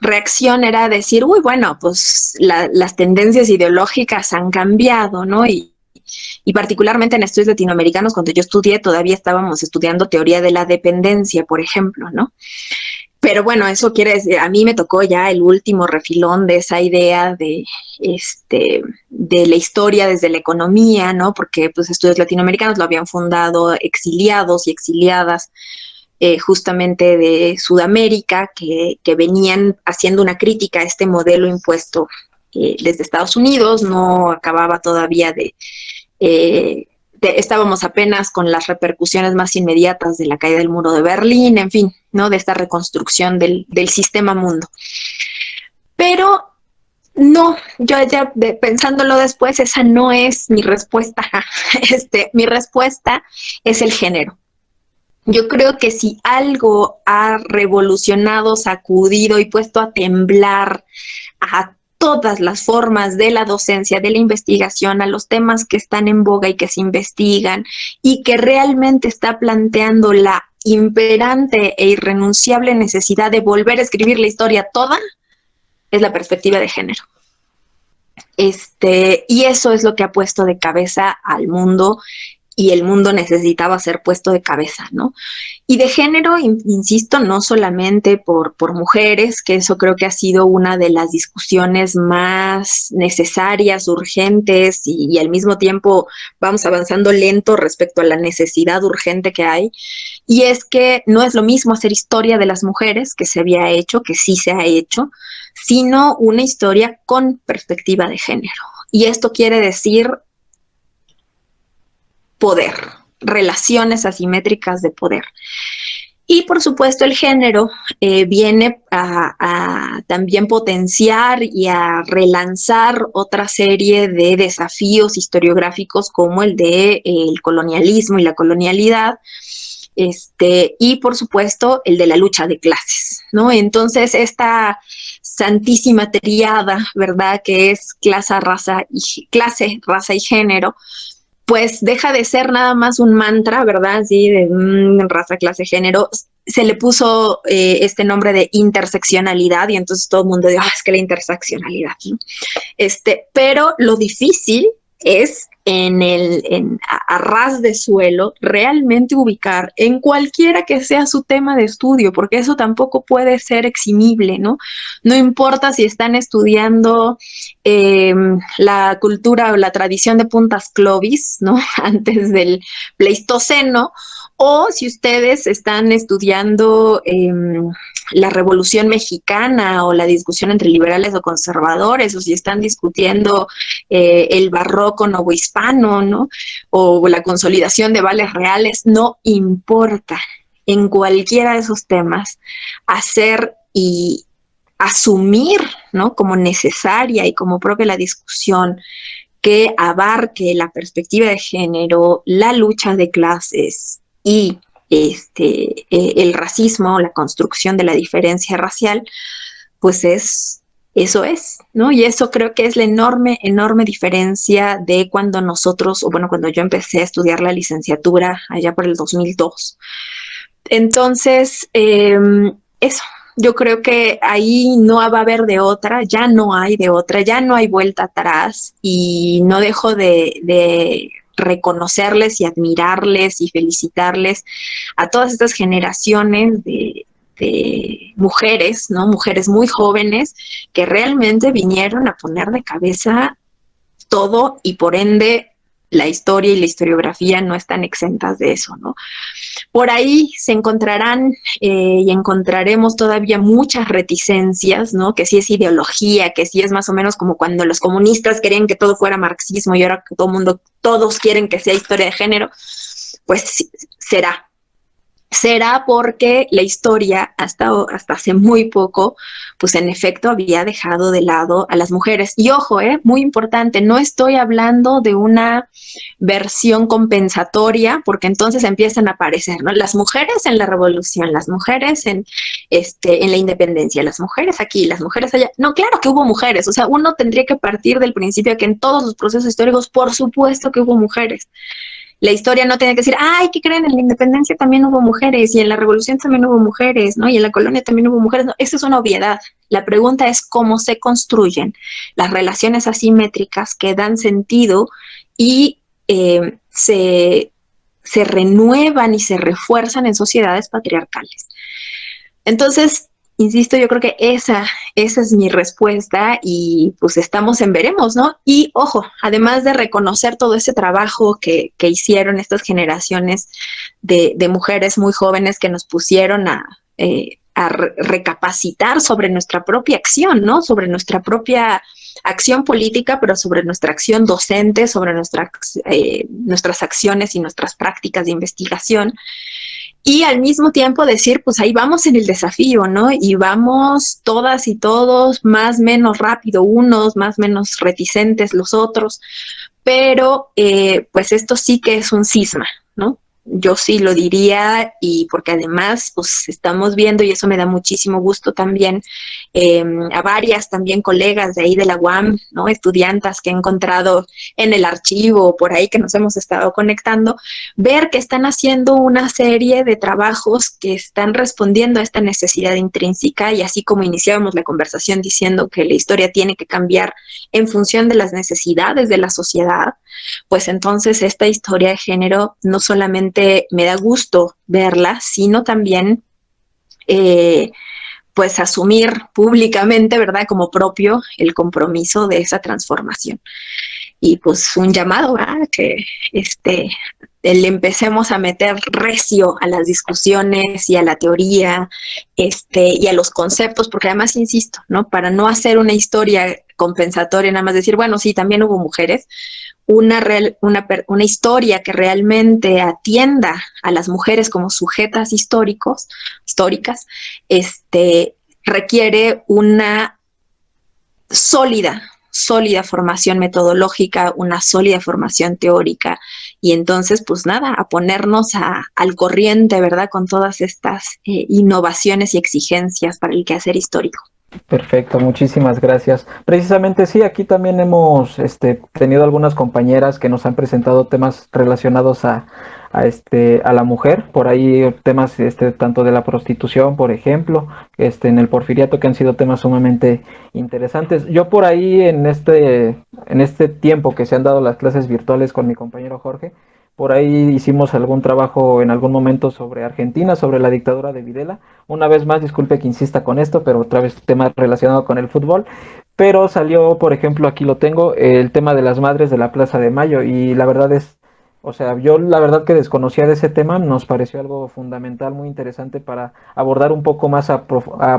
reacción era decir, uy, bueno, pues las tendencias ideológicas han cambiado, ¿no? Y particularmente en estudios latinoamericanos, cuando yo estudié, todavía estábamos estudiando teoría de la dependencia, por ejemplo, ¿no? Pero bueno, eso quiere decir, a mí me tocó ya el último refilón de esa idea de la historia desde la economía, ¿no? Porque pues estudios latinoamericanos lo habían fundado exiliados y exiliadas justamente de Sudamérica, que venían haciendo una crítica a este modelo impuesto desde Estados Unidos. No acababa todavía estábamos apenas con las repercusiones más inmediatas de la caída del muro de Berlín, en fin, ¿no? De esta reconstrucción del sistema mundo. Pero no, yo ya pensándolo después, esa no es mi respuesta. Mi respuesta es el género. Yo creo que si algo ha revolucionado, sacudido y puesto a temblar a todas las formas de la docencia, de la investigación, a los temas que están en boga y que se investigan, y que realmente está planteando la imperante e irrenunciable necesidad de volver a escribir la historia toda, es la perspectiva de género. Y eso es lo que ha puesto de cabeza al mundo, y el mundo necesitaba ser puesto de cabeza, ¿no? Y de género, insisto, no solamente por mujeres, que eso creo que ha sido una de las discusiones más necesarias, urgentes, y al mismo tiempo vamos avanzando lento respecto a la necesidad urgente que hay. Y es que no es lo mismo hacer historia de las mujeres, que se había hecho, que sí se ha hecho, sino una historia con perspectiva de género. Y esto quiere decir poder, relaciones asimétricas de poder. Y por supuesto el género viene a también potenciar y a relanzar otra serie de desafíos historiográficos, como el de el colonialismo y la colonialidad, y por supuesto el de la lucha de clases, ¿no? Entonces esta santísima triada, ¿verdad?, que es clase, raza y género, pues deja de ser nada más un mantra, ¿verdad? Así de raza, clase, género. Se le puso este nombre de interseccionalidad, y entonces todo el mundo dice, es que la interseccionalidad, ¿no? Pero lo difícil es a ras de suelo realmente ubicar en cualquiera que sea su tema de estudio, porque eso tampoco puede ser eximible, ¿no? No importa si están estudiando la cultura o la tradición de Puntas Clovis, ¿no? Antes del Pleistoceno, o si ustedes están estudiando la Revolución Mexicana, o la discusión entre liberales o conservadores, o si están discutiendo el barroco novohispano, ¿no? O la consolidación de vales reales, no importa. En cualquiera de esos temas, hacer y asumir, ¿no?, como necesaria y como propia la discusión que abarque la perspectiva de género, la lucha de clases y el racismo, la construcción de la diferencia racial, pues eso es, ¿no? Y eso creo que es la enorme, enorme diferencia de cuando cuando yo empecé a estudiar la licenciatura allá por el 2002. Entonces, eso, yo creo que ahí no va a haber de otra, ya no hay de otra, ya no hay vuelta atrás y no dejo de reconocerles y admirarles y felicitarles a todas estas generaciones de mujeres, ¿no? Mujeres muy jóvenes que realmente vinieron a poner de cabeza todo y por ende la historia y la historiografía no están exentas de eso, ¿no? Por ahí se encontrarán y encontraremos todavía muchas reticencias, ¿no? Que sí es ideología, que sí es más o menos como cuando los comunistas querían que todo fuera marxismo y ahora que todo mundo, todos quieren que sea historia de género, pues sí, será porque la historia hasta hace muy poco, pues en efecto había dejado de lado a las mujeres. Y ojo, muy importante, no estoy hablando de una versión compensatoria, porque entonces empiezan a aparecer, ¿no? Las mujeres en la revolución, las mujeres en la independencia, las mujeres aquí, las mujeres allá. No, claro que hubo mujeres, o sea, uno tendría que partir del principio que en todos los procesos históricos, por supuesto que hubo mujeres. La historia no tiene que decir, ay, ¿qué creen? En la independencia también hubo mujeres y en la revolución también hubo mujeres, ¿no? Y en la colonia también hubo mujeres. No, eso es una obviedad. La pregunta es cómo se construyen las relaciones asimétricas que dan sentido y se renuevan y se refuerzan en sociedades patriarcales. Entonces, insisto, yo creo que esa es mi respuesta y pues estamos en veremos, ¿no? Y ojo, además de reconocer todo ese trabajo que hicieron estas generaciones de mujeres muy jóvenes que nos pusieron a recapacitar sobre nuestra propia acción, ¿no? Sobre nuestra propia acción política, pero sobre nuestra acción docente, sobre nuestras acciones y nuestras prácticas de investigación. Y al mismo tiempo decir, pues ahí vamos en el desafío, ¿no? Y vamos todas y todos más menos rápido, unos más menos reticentes los otros, pero pues esto sí que es un cisma, ¿no? Yo sí lo diría y porque además pues estamos viendo y eso me da muchísimo gusto también a varias también colegas de ahí de la UAM, ¿no? Estudiantas que he encontrado en el archivo por ahí que nos hemos estado conectando, ver que están haciendo una serie de trabajos que están respondiendo a esta necesidad intrínseca y así como iniciábamos la conversación diciendo que la historia tiene que cambiar en función de las necesidades de la sociedad, pues entonces esta historia de género no solamente me da gusto verla, sino también pues asumir públicamente, ¿verdad?, como propio el compromiso de esa transformación. Y pues un llamado a que le empecemos a meter recio a las discusiones y a la teoría y a los conceptos, porque además, insisto, ¿no?, para no hacer una historia compensatoria, nada más decir, bueno, sí, también hubo mujeres, una historia que realmente atienda a las mujeres como sujetas históricas, requiere una sólida formación metodológica, una sólida formación teórica y entonces pues nada, a ponernos al corriente, ¿verdad?, con todas estas innovaciones y exigencias para el quehacer histórico. Perfecto, muchísimas gracias. Precisamente sí, aquí también hemos tenido algunas compañeras que nos han presentado temas relacionados a la mujer, por ahí temas tanto de la prostitución, por ejemplo, en el porfiriato, que han sido temas sumamente interesantes. Yo por ahí en este tiempo que se han dado las clases virtuales con mi compañero Jorge, por ahí hicimos algún trabajo en algún momento sobre Argentina, sobre la dictadura de Videla. Una vez más, disculpe que insista con esto, pero otra vez tema relacionado con el fútbol. Pero salió, por ejemplo, aquí lo tengo, el tema de las madres de la Plaza de Mayo. Y la verdad es, o sea, yo la verdad que desconocía de ese tema, nos pareció algo fundamental, muy interesante para abordar un poco más a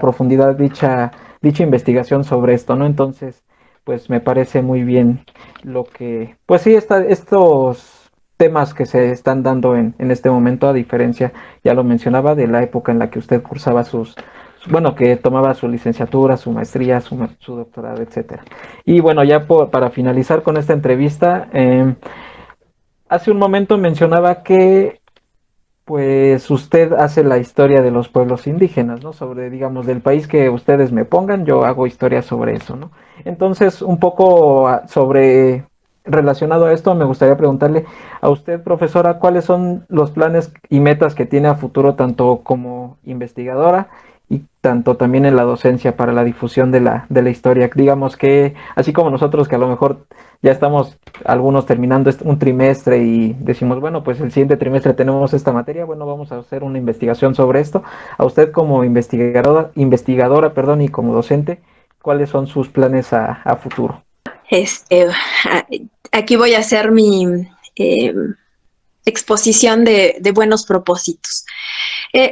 profundidad dicha investigación sobre esto, ¿no? Entonces, pues me parece muy bien lo que, pues sí, estos temas que se están dando en este momento, a diferencia, ya lo mencionaba, de la época en la que usted cursaba que tomaba su licenciatura, su maestría, su doctorado, etcétera. Y bueno, ya para finalizar con esta entrevista, hace un momento mencionaba que pues usted hace la historia de los pueblos indígenas, ¿no? Sobre, digamos, del país que ustedes me pongan, yo hago historia sobre eso, ¿no? Entonces, un poco relacionado a esto, me gustaría preguntarle a usted, profesora, ¿cuáles son los planes y metas que tiene a futuro, tanto como investigadora y tanto también en la docencia para la difusión de la historia. Digamos que, así como nosotros que a lo mejor ya estamos algunos terminando un trimestre y decimos, bueno, pues el siguiente trimestre tenemos esta materia, bueno, vamos a hacer una investigación sobre esto. A usted como investigadora, perdón, y como docente, ¿cuáles son sus planes a futuro? Aquí voy a hacer mi exposición de buenos propósitos.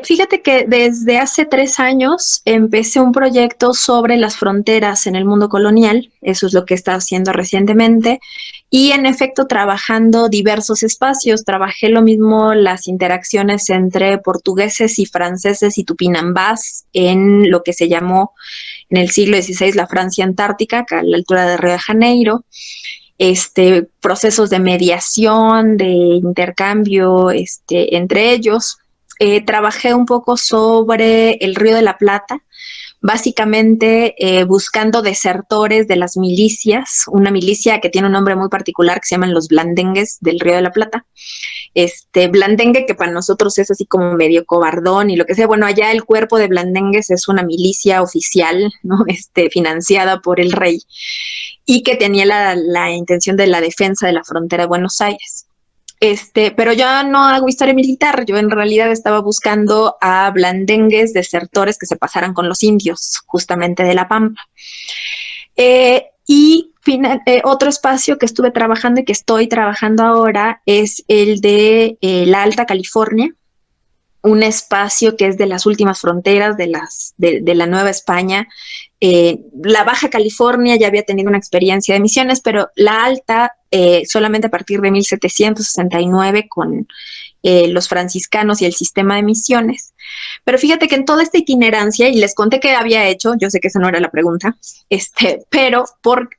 Fíjate que desde hace 3 años empecé un proyecto sobre las fronteras en el mundo colonial, eso es lo que he estado haciendo recientemente, y en efecto trabajando diversos espacios. Trabajé lo mismo las interacciones entre portugueses y franceses y tupinambás en lo que se llamó en el siglo XVI la Francia Antártica, a la altura de Río de Janeiro. Procesos de mediación, de intercambio entre ellos. Trabajé un poco sobre el Río de la Plata, básicamente buscando desertores de las milicias, una milicia que tiene un nombre muy particular que se llaman los blandengues del Río de la Plata. Blandengue, que para nosotros es así como medio cobardón y lo que sea. Bueno, allá el cuerpo de blandengues es una milicia oficial, ¿no? Financiada por el rey y que tenía la intención de la defensa de la frontera de Buenos Aires. Pero yo no hago historia militar, yo en realidad estaba buscando a blandengues desertores que se pasaran con los indios, justamente de la Pampa. Otro espacio que estuve trabajando y que estoy trabajando ahora es el de la Alta California, un espacio que es de las últimas fronteras de la Nueva España. La Baja California ya había tenido una experiencia de misiones, pero la Alta solamente a partir de 1769 con los franciscanos y el sistema de misiones. Pero fíjate que en toda esta itinerancia, y les conté qué había hecho, yo sé que esa no era la pregunta, pero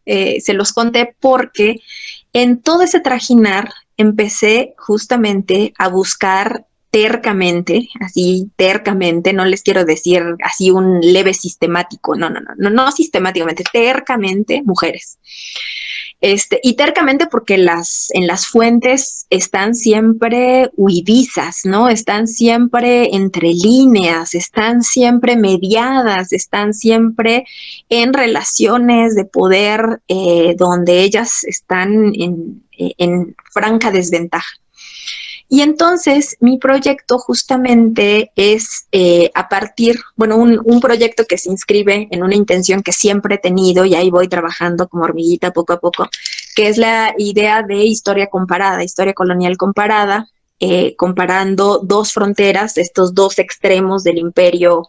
se los conté porque en todo ese trajinar empecé justamente a buscar tercamente, no les quiero decir así un leve sistemático, no sistemáticamente, tercamente mujeres. Y tercamente porque en las fuentes están siempre huidizas, ¿no? Están siempre entre líneas, están siempre mediadas, están siempre en relaciones de poder donde ellas están en franca desventaja. Y entonces mi proyecto justamente es un proyecto que se inscribe en una intención que siempre he tenido y ahí voy trabajando como hormiguita poco a poco, que es la idea de historia comparada, historia colonial comparada, comparando dos fronteras, estos dos extremos del imperio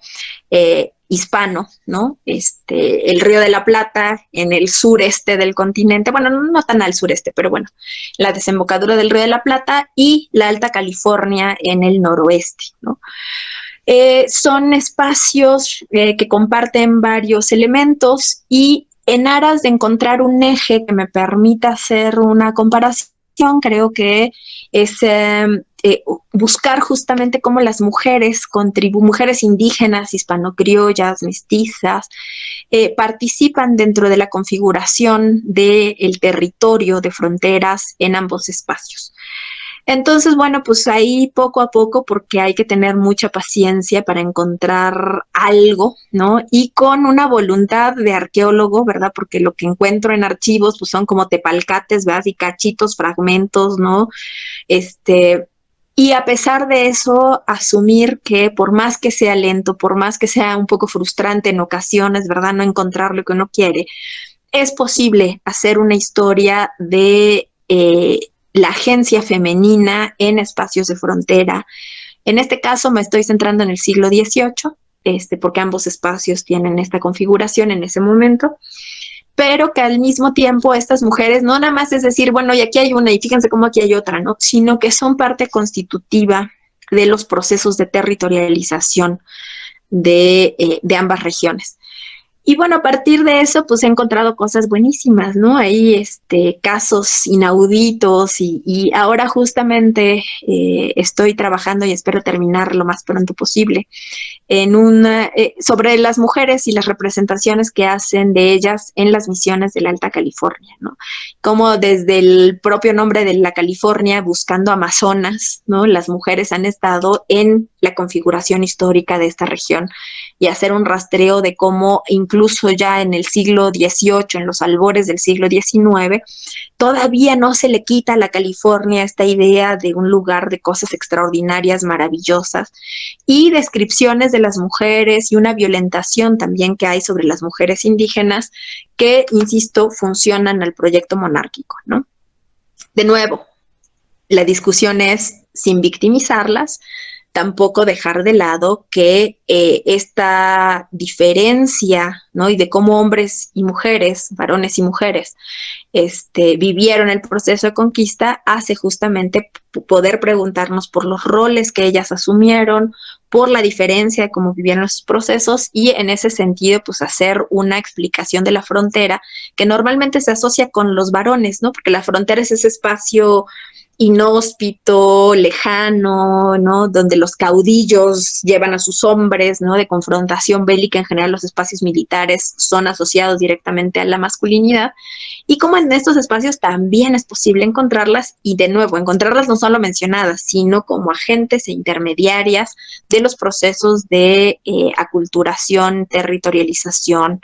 hispano, ¿no? El Río de la Plata en el sureste del continente, bueno, no tan al sureste, pero bueno, la desembocadura del Río de la Plata y la Alta California en el noroeste, ¿no? Son espacios que comparten varios elementos y en aras de encontrar un eje que me permita hacer una comparación, creo que es buscar justamente cómo las mujeres indígenas, hispano-criollas, mestizas, participan dentro de la configuración del territorio de fronteras en ambos espacios. Entonces, bueno, pues ahí poco a poco, porque hay que tener mucha paciencia para encontrar algo, ¿no? Y con una voluntad de arqueólogo, ¿verdad? Porque lo que encuentro en archivos, pues son como tepalcates, ¿verdad? Y cachitos, fragmentos, ¿no? Y a pesar de eso, asumir que por más que sea lento, por más que sea un poco frustrante en ocasiones, ¿verdad? No encontrar lo que uno quiere, es posible hacer una historia de la agencia femenina en espacios de frontera. En este caso me estoy centrando en el siglo XVIII, porque ambos espacios tienen esta configuración en ese momento, pero que al mismo tiempo estas mujeres no nada más es decir, bueno, y aquí hay una y fíjense cómo aquí hay otra, ¿no? Sino que son parte constitutiva de los procesos de territorialización de ambas regiones. Y bueno, a partir de eso, pues he encontrado cosas buenísimas, ¿no? Hay casos inauditos y ahora justamente estoy trabajando y espero terminar lo más pronto posible en sobre las mujeres y las representaciones que hacen de ellas en las misiones de la Alta California, ¿no? Como desde el propio nombre de la California, buscando Amazonas, ¿no? Las mujeres han estado en la configuración histórica de esta región y hacer un rastreo de cómo incluso ya en el siglo XVIII, en los albores del siglo XIX, todavía no se le quita a la California esta idea de un lugar de cosas extraordinarias, maravillosas, y descripciones de las mujeres y una violentación también que hay sobre las mujeres indígenas que, insisto, funcionan al proyecto monárquico, ¿no? De nuevo, la discusión es sin victimizarlas, tampoco dejar de lado que esta diferencia, ¿no? Y de cómo hombres y mujeres, varones y mujeres, vivieron el proceso de conquista, hace justamente poder preguntarnos por los roles que ellas asumieron, por la diferencia de cómo vivieron esos procesos y en ese sentido, pues hacer una explicación de la frontera que normalmente se asocia con los varones, ¿no? Porque la frontera es ese espacio inhóspito, lejano, ¿no? Donde los caudillos llevan a sus hombres, ¿no? De confrontación bélica, en general los espacios militares son asociados directamente a la masculinidad, y como en estos espacios también es posible encontrarlas, y de nuevo, encontrarlas no solo mencionadas, sino como agentes e intermediarias de los procesos de aculturación, territorialización,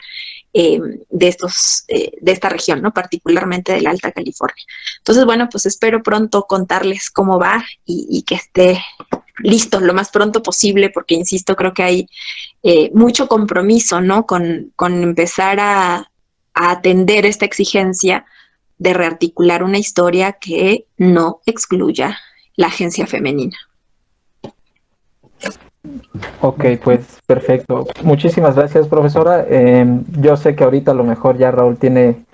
de esta región, ¿no? Particularmente de la Alta California. Entonces, bueno, pues espero pronto contarles cómo va y que esté listo lo más pronto posible, porque insisto, creo que hay mucho compromiso, ¿no? Con empezar a atender esta exigencia de rearticular una historia que no excluya la agencia femenina. Ok, pues perfecto. Muchísimas gracias, profesora. Yo sé que ahorita a lo mejor ya Raúl tiene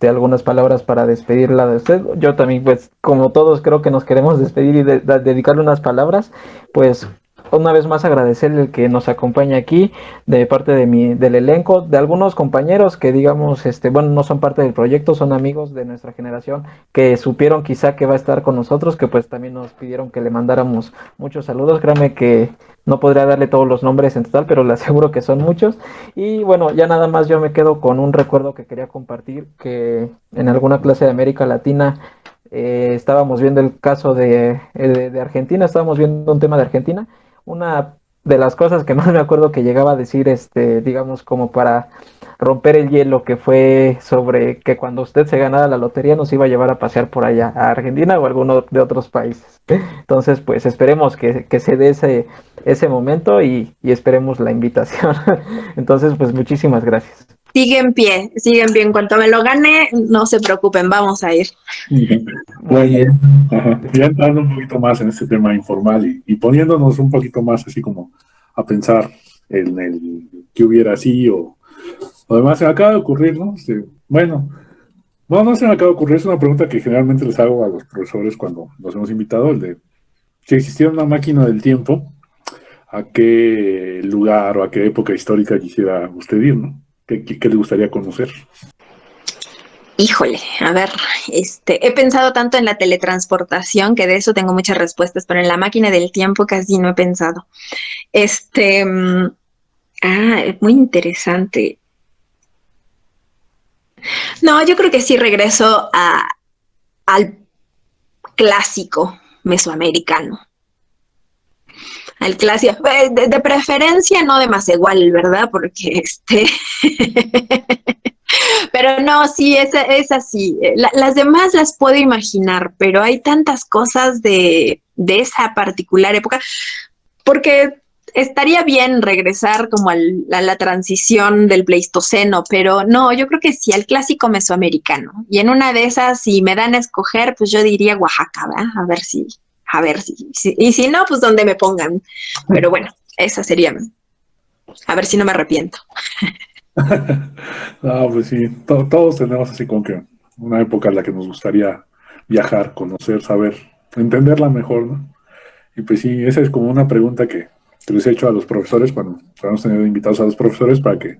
algunas palabras para despedirla de usted. Yo también, pues, como todos, creo que nos queremos despedir y dedicarle unas palabras. Pues, una vez más agradecerle el que nos acompaña aquí de parte del elenco, de algunos compañeros que digamos, bueno, no son parte del proyecto, son amigos de nuestra generación que supieron quizá que va a estar con nosotros, que pues también nos pidieron que le mandáramos muchos saludos. Créame que no podría darle todos los nombres en total, pero le aseguro que son muchos. Y bueno, ya nada más yo me quedo con un recuerdo que quería compartir, que en alguna clase de América Latina estábamos viendo el caso de Argentina, estábamos viendo un tema de Argentina. Una de las cosas que más me acuerdo que llegaba a decir, digamos, como para romper el hielo, que fue sobre que cuando usted se ganara la lotería nos iba a llevar a pasear por allá, a Argentina o a alguno de otros países. Entonces, pues esperemos que se dé ese momento y esperemos la invitación. Entonces, pues muchísimas gracias. Sigue en pie. En cuanto me lo gane, no se preocupen, vamos a ir. Muy bien. Ya entrando un poquito más en este tema informal y poniéndonos un poquito más así como a pensar en el que hubiera así o además se me acaba de ocurrir, ¿no? Bueno, no se me acaba de ocurrir, es una pregunta que generalmente les hago a los profesores cuando los hemos invitado, el de si existiera una máquina del tiempo, ¿a qué lugar o a qué época histórica quisiera usted ir, ¿no? ¿Qué le gustaría conocer? Híjole, a ver, he pensado tanto en la teletransportación que de eso tengo muchas respuestas, pero en la máquina del tiempo casi no he pensado. Es muy interesante. No, yo creo que sí regreso al clásico mesoamericano. Al clásico, de preferencia no de más igual, ¿verdad? Porque pero no, sí, es así. Las demás las puedo imaginar, pero hay tantas cosas de esa particular época, porque estaría bien regresar como a la transición del Pleistoceno, pero no, yo creo que sí, al clásico mesoamericano. Y en una de esas, si me dan a escoger, pues yo diría Oaxaca, ¿verdad? A ver si, y si no, pues donde me pongan. Pero bueno, esa sería, a ver si no me arrepiento. No, pues sí, todos tenemos así como que una época en la que nos gustaría viajar, conocer, saber, entenderla mejor, ¿no? Y pues sí, esa es como una pregunta que les he hecho a los profesores cuando hemos tenido invitados a los profesores para que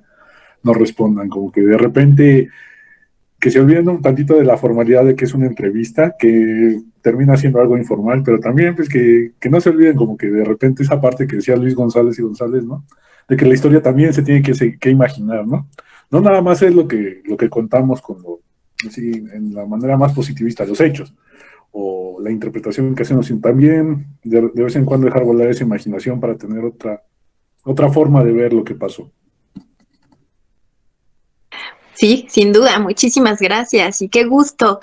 no respondan, como que de repente que se olviden un tantito de la formalidad de que es una entrevista, que termina siendo algo informal, pero también pues que no se olviden como que de repente esa parte que decía Luis González y González, ¿no? De que la historia también se tiene que imaginar, ¿no? No nada más es lo que contamos con así, en la manera más positivista, los hechos, o la interpretación que hacemos, sino también de vez en cuando dejar volar esa imaginación para tener otra forma de ver lo que pasó. Sí, sin duda, muchísimas gracias y qué gusto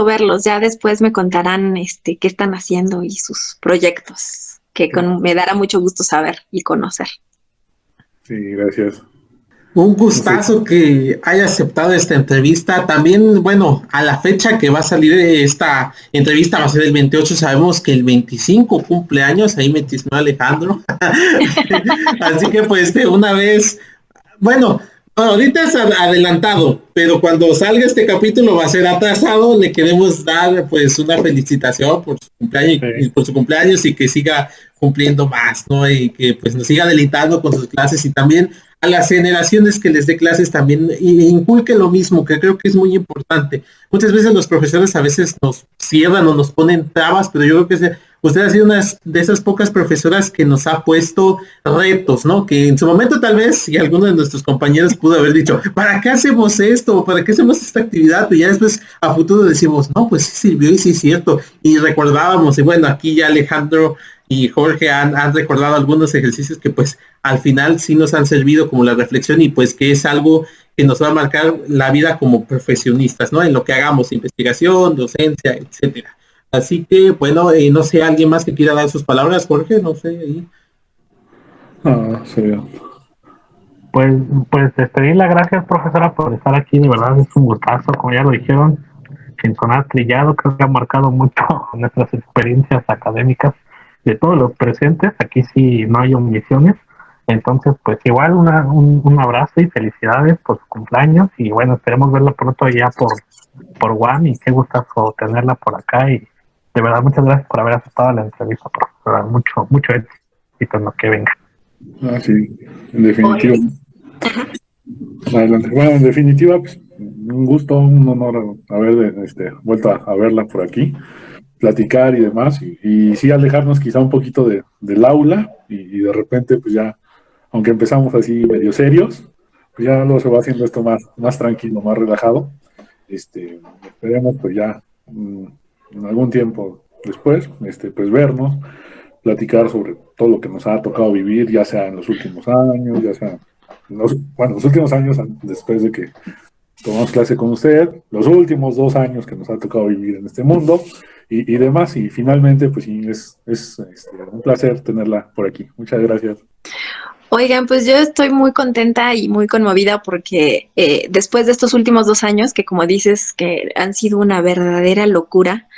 verlos. Ya después me contarán qué están haciendo y sus proyectos, me dará mucho gusto saber y conocer. Sí, gracias. Un gustazo que haya aceptado esta entrevista. También, bueno, a la fecha que va a salir esta entrevista va a ser el 28, sabemos que el 25 cumpleaños, ahí me tisnó Alejandro. Así que pues de una vez, bueno, ahorita es adelantado, pero cuando salga este capítulo va a ser atrasado. Le queremos dar pues una felicitación por su cumpleaños, Sí. por su cumpleaños y que siga cumpliendo más, ¿no? Y que pues nos siga deleitando con sus clases y también a las generaciones que les dé clases también inculque lo mismo, que creo que es muy importante. Muchas veces los profesores a veces nos cierran o nos ponen trabas, pero yo creo que usted ha sido una de esas pocas profesoras que nos ha puesto retos, ¿no? Que en su momento tal vez, y alguno de nuestros compañeros pudo haber dicho, ¿para qué hacemos esto? ¿Para qué hacemos esta actividad? Y ya después a futuro decimos, no, pues sí sirvió y sí es cierto. Y recordábamos, y bueno, aquí ya Alejandro y Jorge han recordado algunos ejercicios que pues al final sí nos han servido como la reflexión y pues que es algo que nos va a marcar la vida como profesionistas, ¿no? En lo que hagamos, investigación, docencia, etcétera. Así que, bueno, no sé, ¿alguien más que quiera dar sus palabras, Jorge? No sé, ahí. Sí. Pues despedir las gracias, profesora, por estar aquí, de verdad es un gustazo, como ya lo dijeron, sin sonar trillado, creo que ha marcado mucho nuestras experiencias académicas de todos los presentes, aquí sí no hay omisiones, entonces pues igual un abrazo y felicidades por su cumpleaños y bueno, esperemos verla pronto ya por Guam y qué gustazo tenerla por acá y de verdad muchas gracias por haber aceptado la entrevista, profesora, mucho éxito en lo que venga. Sí, en definitiva. Adelante. Bueno, en definitiva, pues, un gusto, un honor haber vuelto a verla por aquí, platicar y demás, y sí alejarnos quizá un poquito del aula, y de repente, pues ya, aunque empezamos así medio serios, pues ya luego se va haciendo esto más tranquilo, más relajado. Esperemos pues ya en algún tiempo después, pues vernos, platicar sobre todo lo que nos ha tocado vivir, ya sea en los últimos años, ya sea los últimos años después de que tomamos clase con usted, los últimos 2 años que nos ha tocado vivir en este mundo y demás. Y finalmente, pues sí, es un placer tenerla por aquí. Muchas gracias. Oigan, pues yo estoy muy contenta y muy conmovida porque después de estos últimos 2 años, que como dices, que han sido una verdadera locura,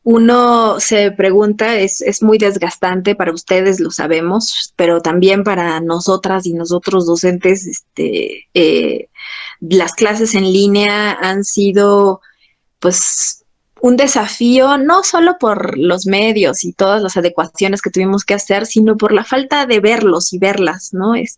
uno se pregunta, es muy desgastante para ustedes, lo sabemos, pero también para nosotras y nosotros docentes, las clases en línea han sido, pues, un desafío, no solo por los medios y todas las adecuaciones que tuvimos que hacer, sino por la falta de verlos y verlas, ¿no? Y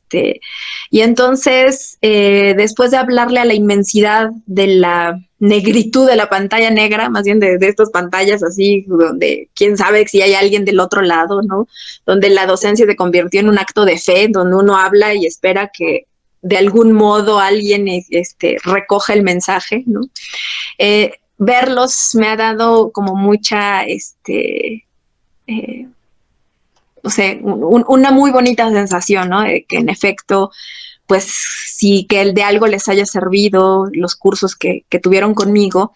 entonces, después de hablarle a la inmensidad de la negritud de la pantalla negra, más bien de estas pantallas así, donde quién sabe si hay alguien del otro lado, ¿no? Donde la docencia se convirtió en un acto de fe, donde uno habla y espera que de algún modo alguien recoja el mensaje, ¿no? Verlos me ha dado como mucha, no sé, una muy bonita sensación, ¿no? Que en efecto, pues sí, que el de algo les haya servido los cursos que tuvieron conmigo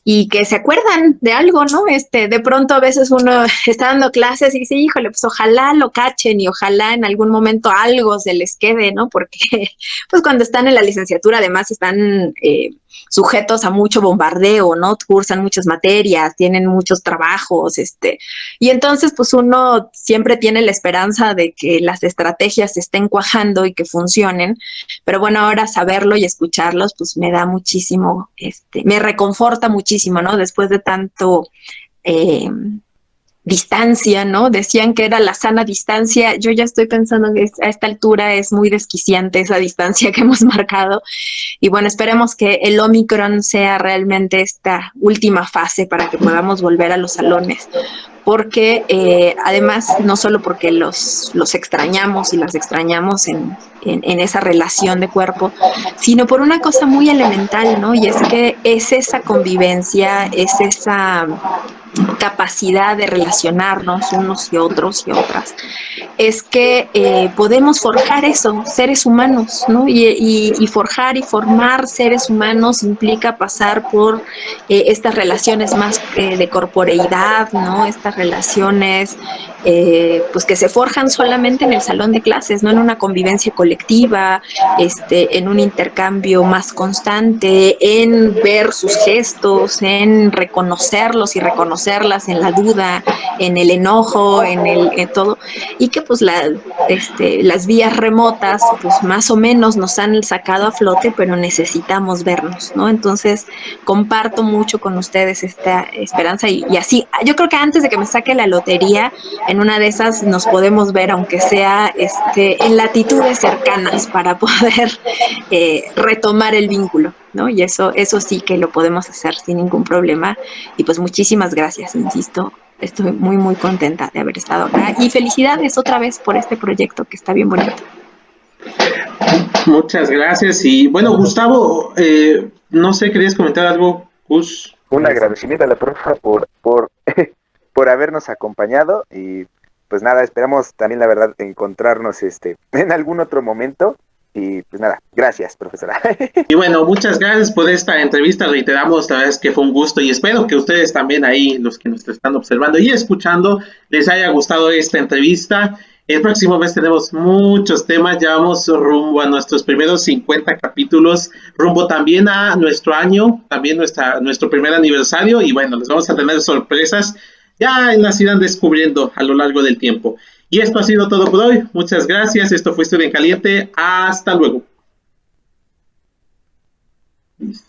y que se acuerdan de algo, ¿no? De pronto a veces uno está dando clases y dice, híjole, pues ojalá lo cachen y ojalá en algún momento algo se les quede, ¿no? Porque pues cuando están en la licenciatura además están sujetos a mucho bombardeo, ¿no? Cursan muchas materias, tienen muchos trabajos, y entonces pues uno siempre tiene la esperanza de que las estrategias estén cuajando y que funcionen, pero bueno, ahora saberlo y escucharlos pues me da muchísimo, me reconforta muchísimo, ¿no? Después de tanto distancia, ¿no? Decían que era la sana distancia. Yo ya estoy pensando que a esta altura es muy desquiciante esa distancia que hemos marcado. Y bueno, esperemos que el Omicron sea realmente esta última fase para que podamos volver a los salones. Porque además, no solo porque los extrañamos y las extrañamos en esa relación de cuerpo, sino por una cosa muy elemental, ¿no? Y es que es esa convivencia, es esa capacidad de relacionarnos unos y otros y otras, es que podemos forjar eso, seres humanos, ¿no? Y forjar y formar seres humanos implica pasar por estas relaciones más de corporeidad, ¿no? Estas relaciones pues que se forjan solamente en el salón de clases, no en una convivencia colectiva, en un intercambio más constante, en ver sus gestos, en reconocerlos y reconocerlas, en la duda, en el enojo, en todo, y que pues las vías remotas pues más o menos nos han sacado a flote, pero necesitamos vernos, ¿no? Entonces comparto mucho con ustedes esta esperanza y así, yo creo que antes de que me saque la lotería, en una de esas nos podemos ver, aunque sea en latitudes cercanas, para poder retomar el vínculo, ¿no? Y eso sí que lo podemos hacer sin ningún problema. Y pues muchísimas gracias, insisto. Estoy muy, muy contenta de haber estado acá. Y felicidades otra vez por este proyecto que está bien bonito. Muchas gracias. Y bueno, Gustavo, no sé, ¿querías comentar algo, Gus? Un agradecimiento a la profa por habernos acompañado y pues nada, esperamos también la verdad encontrarnos en algún otro momento y pues nada, gracias profesora. Y bueno, muchas gracias por esta entrevista, reiteramos, la verdad es que fue un gusto y espero que ustedes también ahí, los que nos están observando y escuchando, les haya gustado esta entrevista. El próximo mes tenemos muchos temas, ya vamos rumbo a nuestros primeros 50 capítulos, rumbo también a nuestro año, también nuestro primer aniversario y bueno, les vamos a tener sorpresas, ya las irán descubriendo a lo largo del tiempo. Y esto ha sido todo por hoy, muchas gracias, esto fue Historia en Caliente, hasta luego. Listo.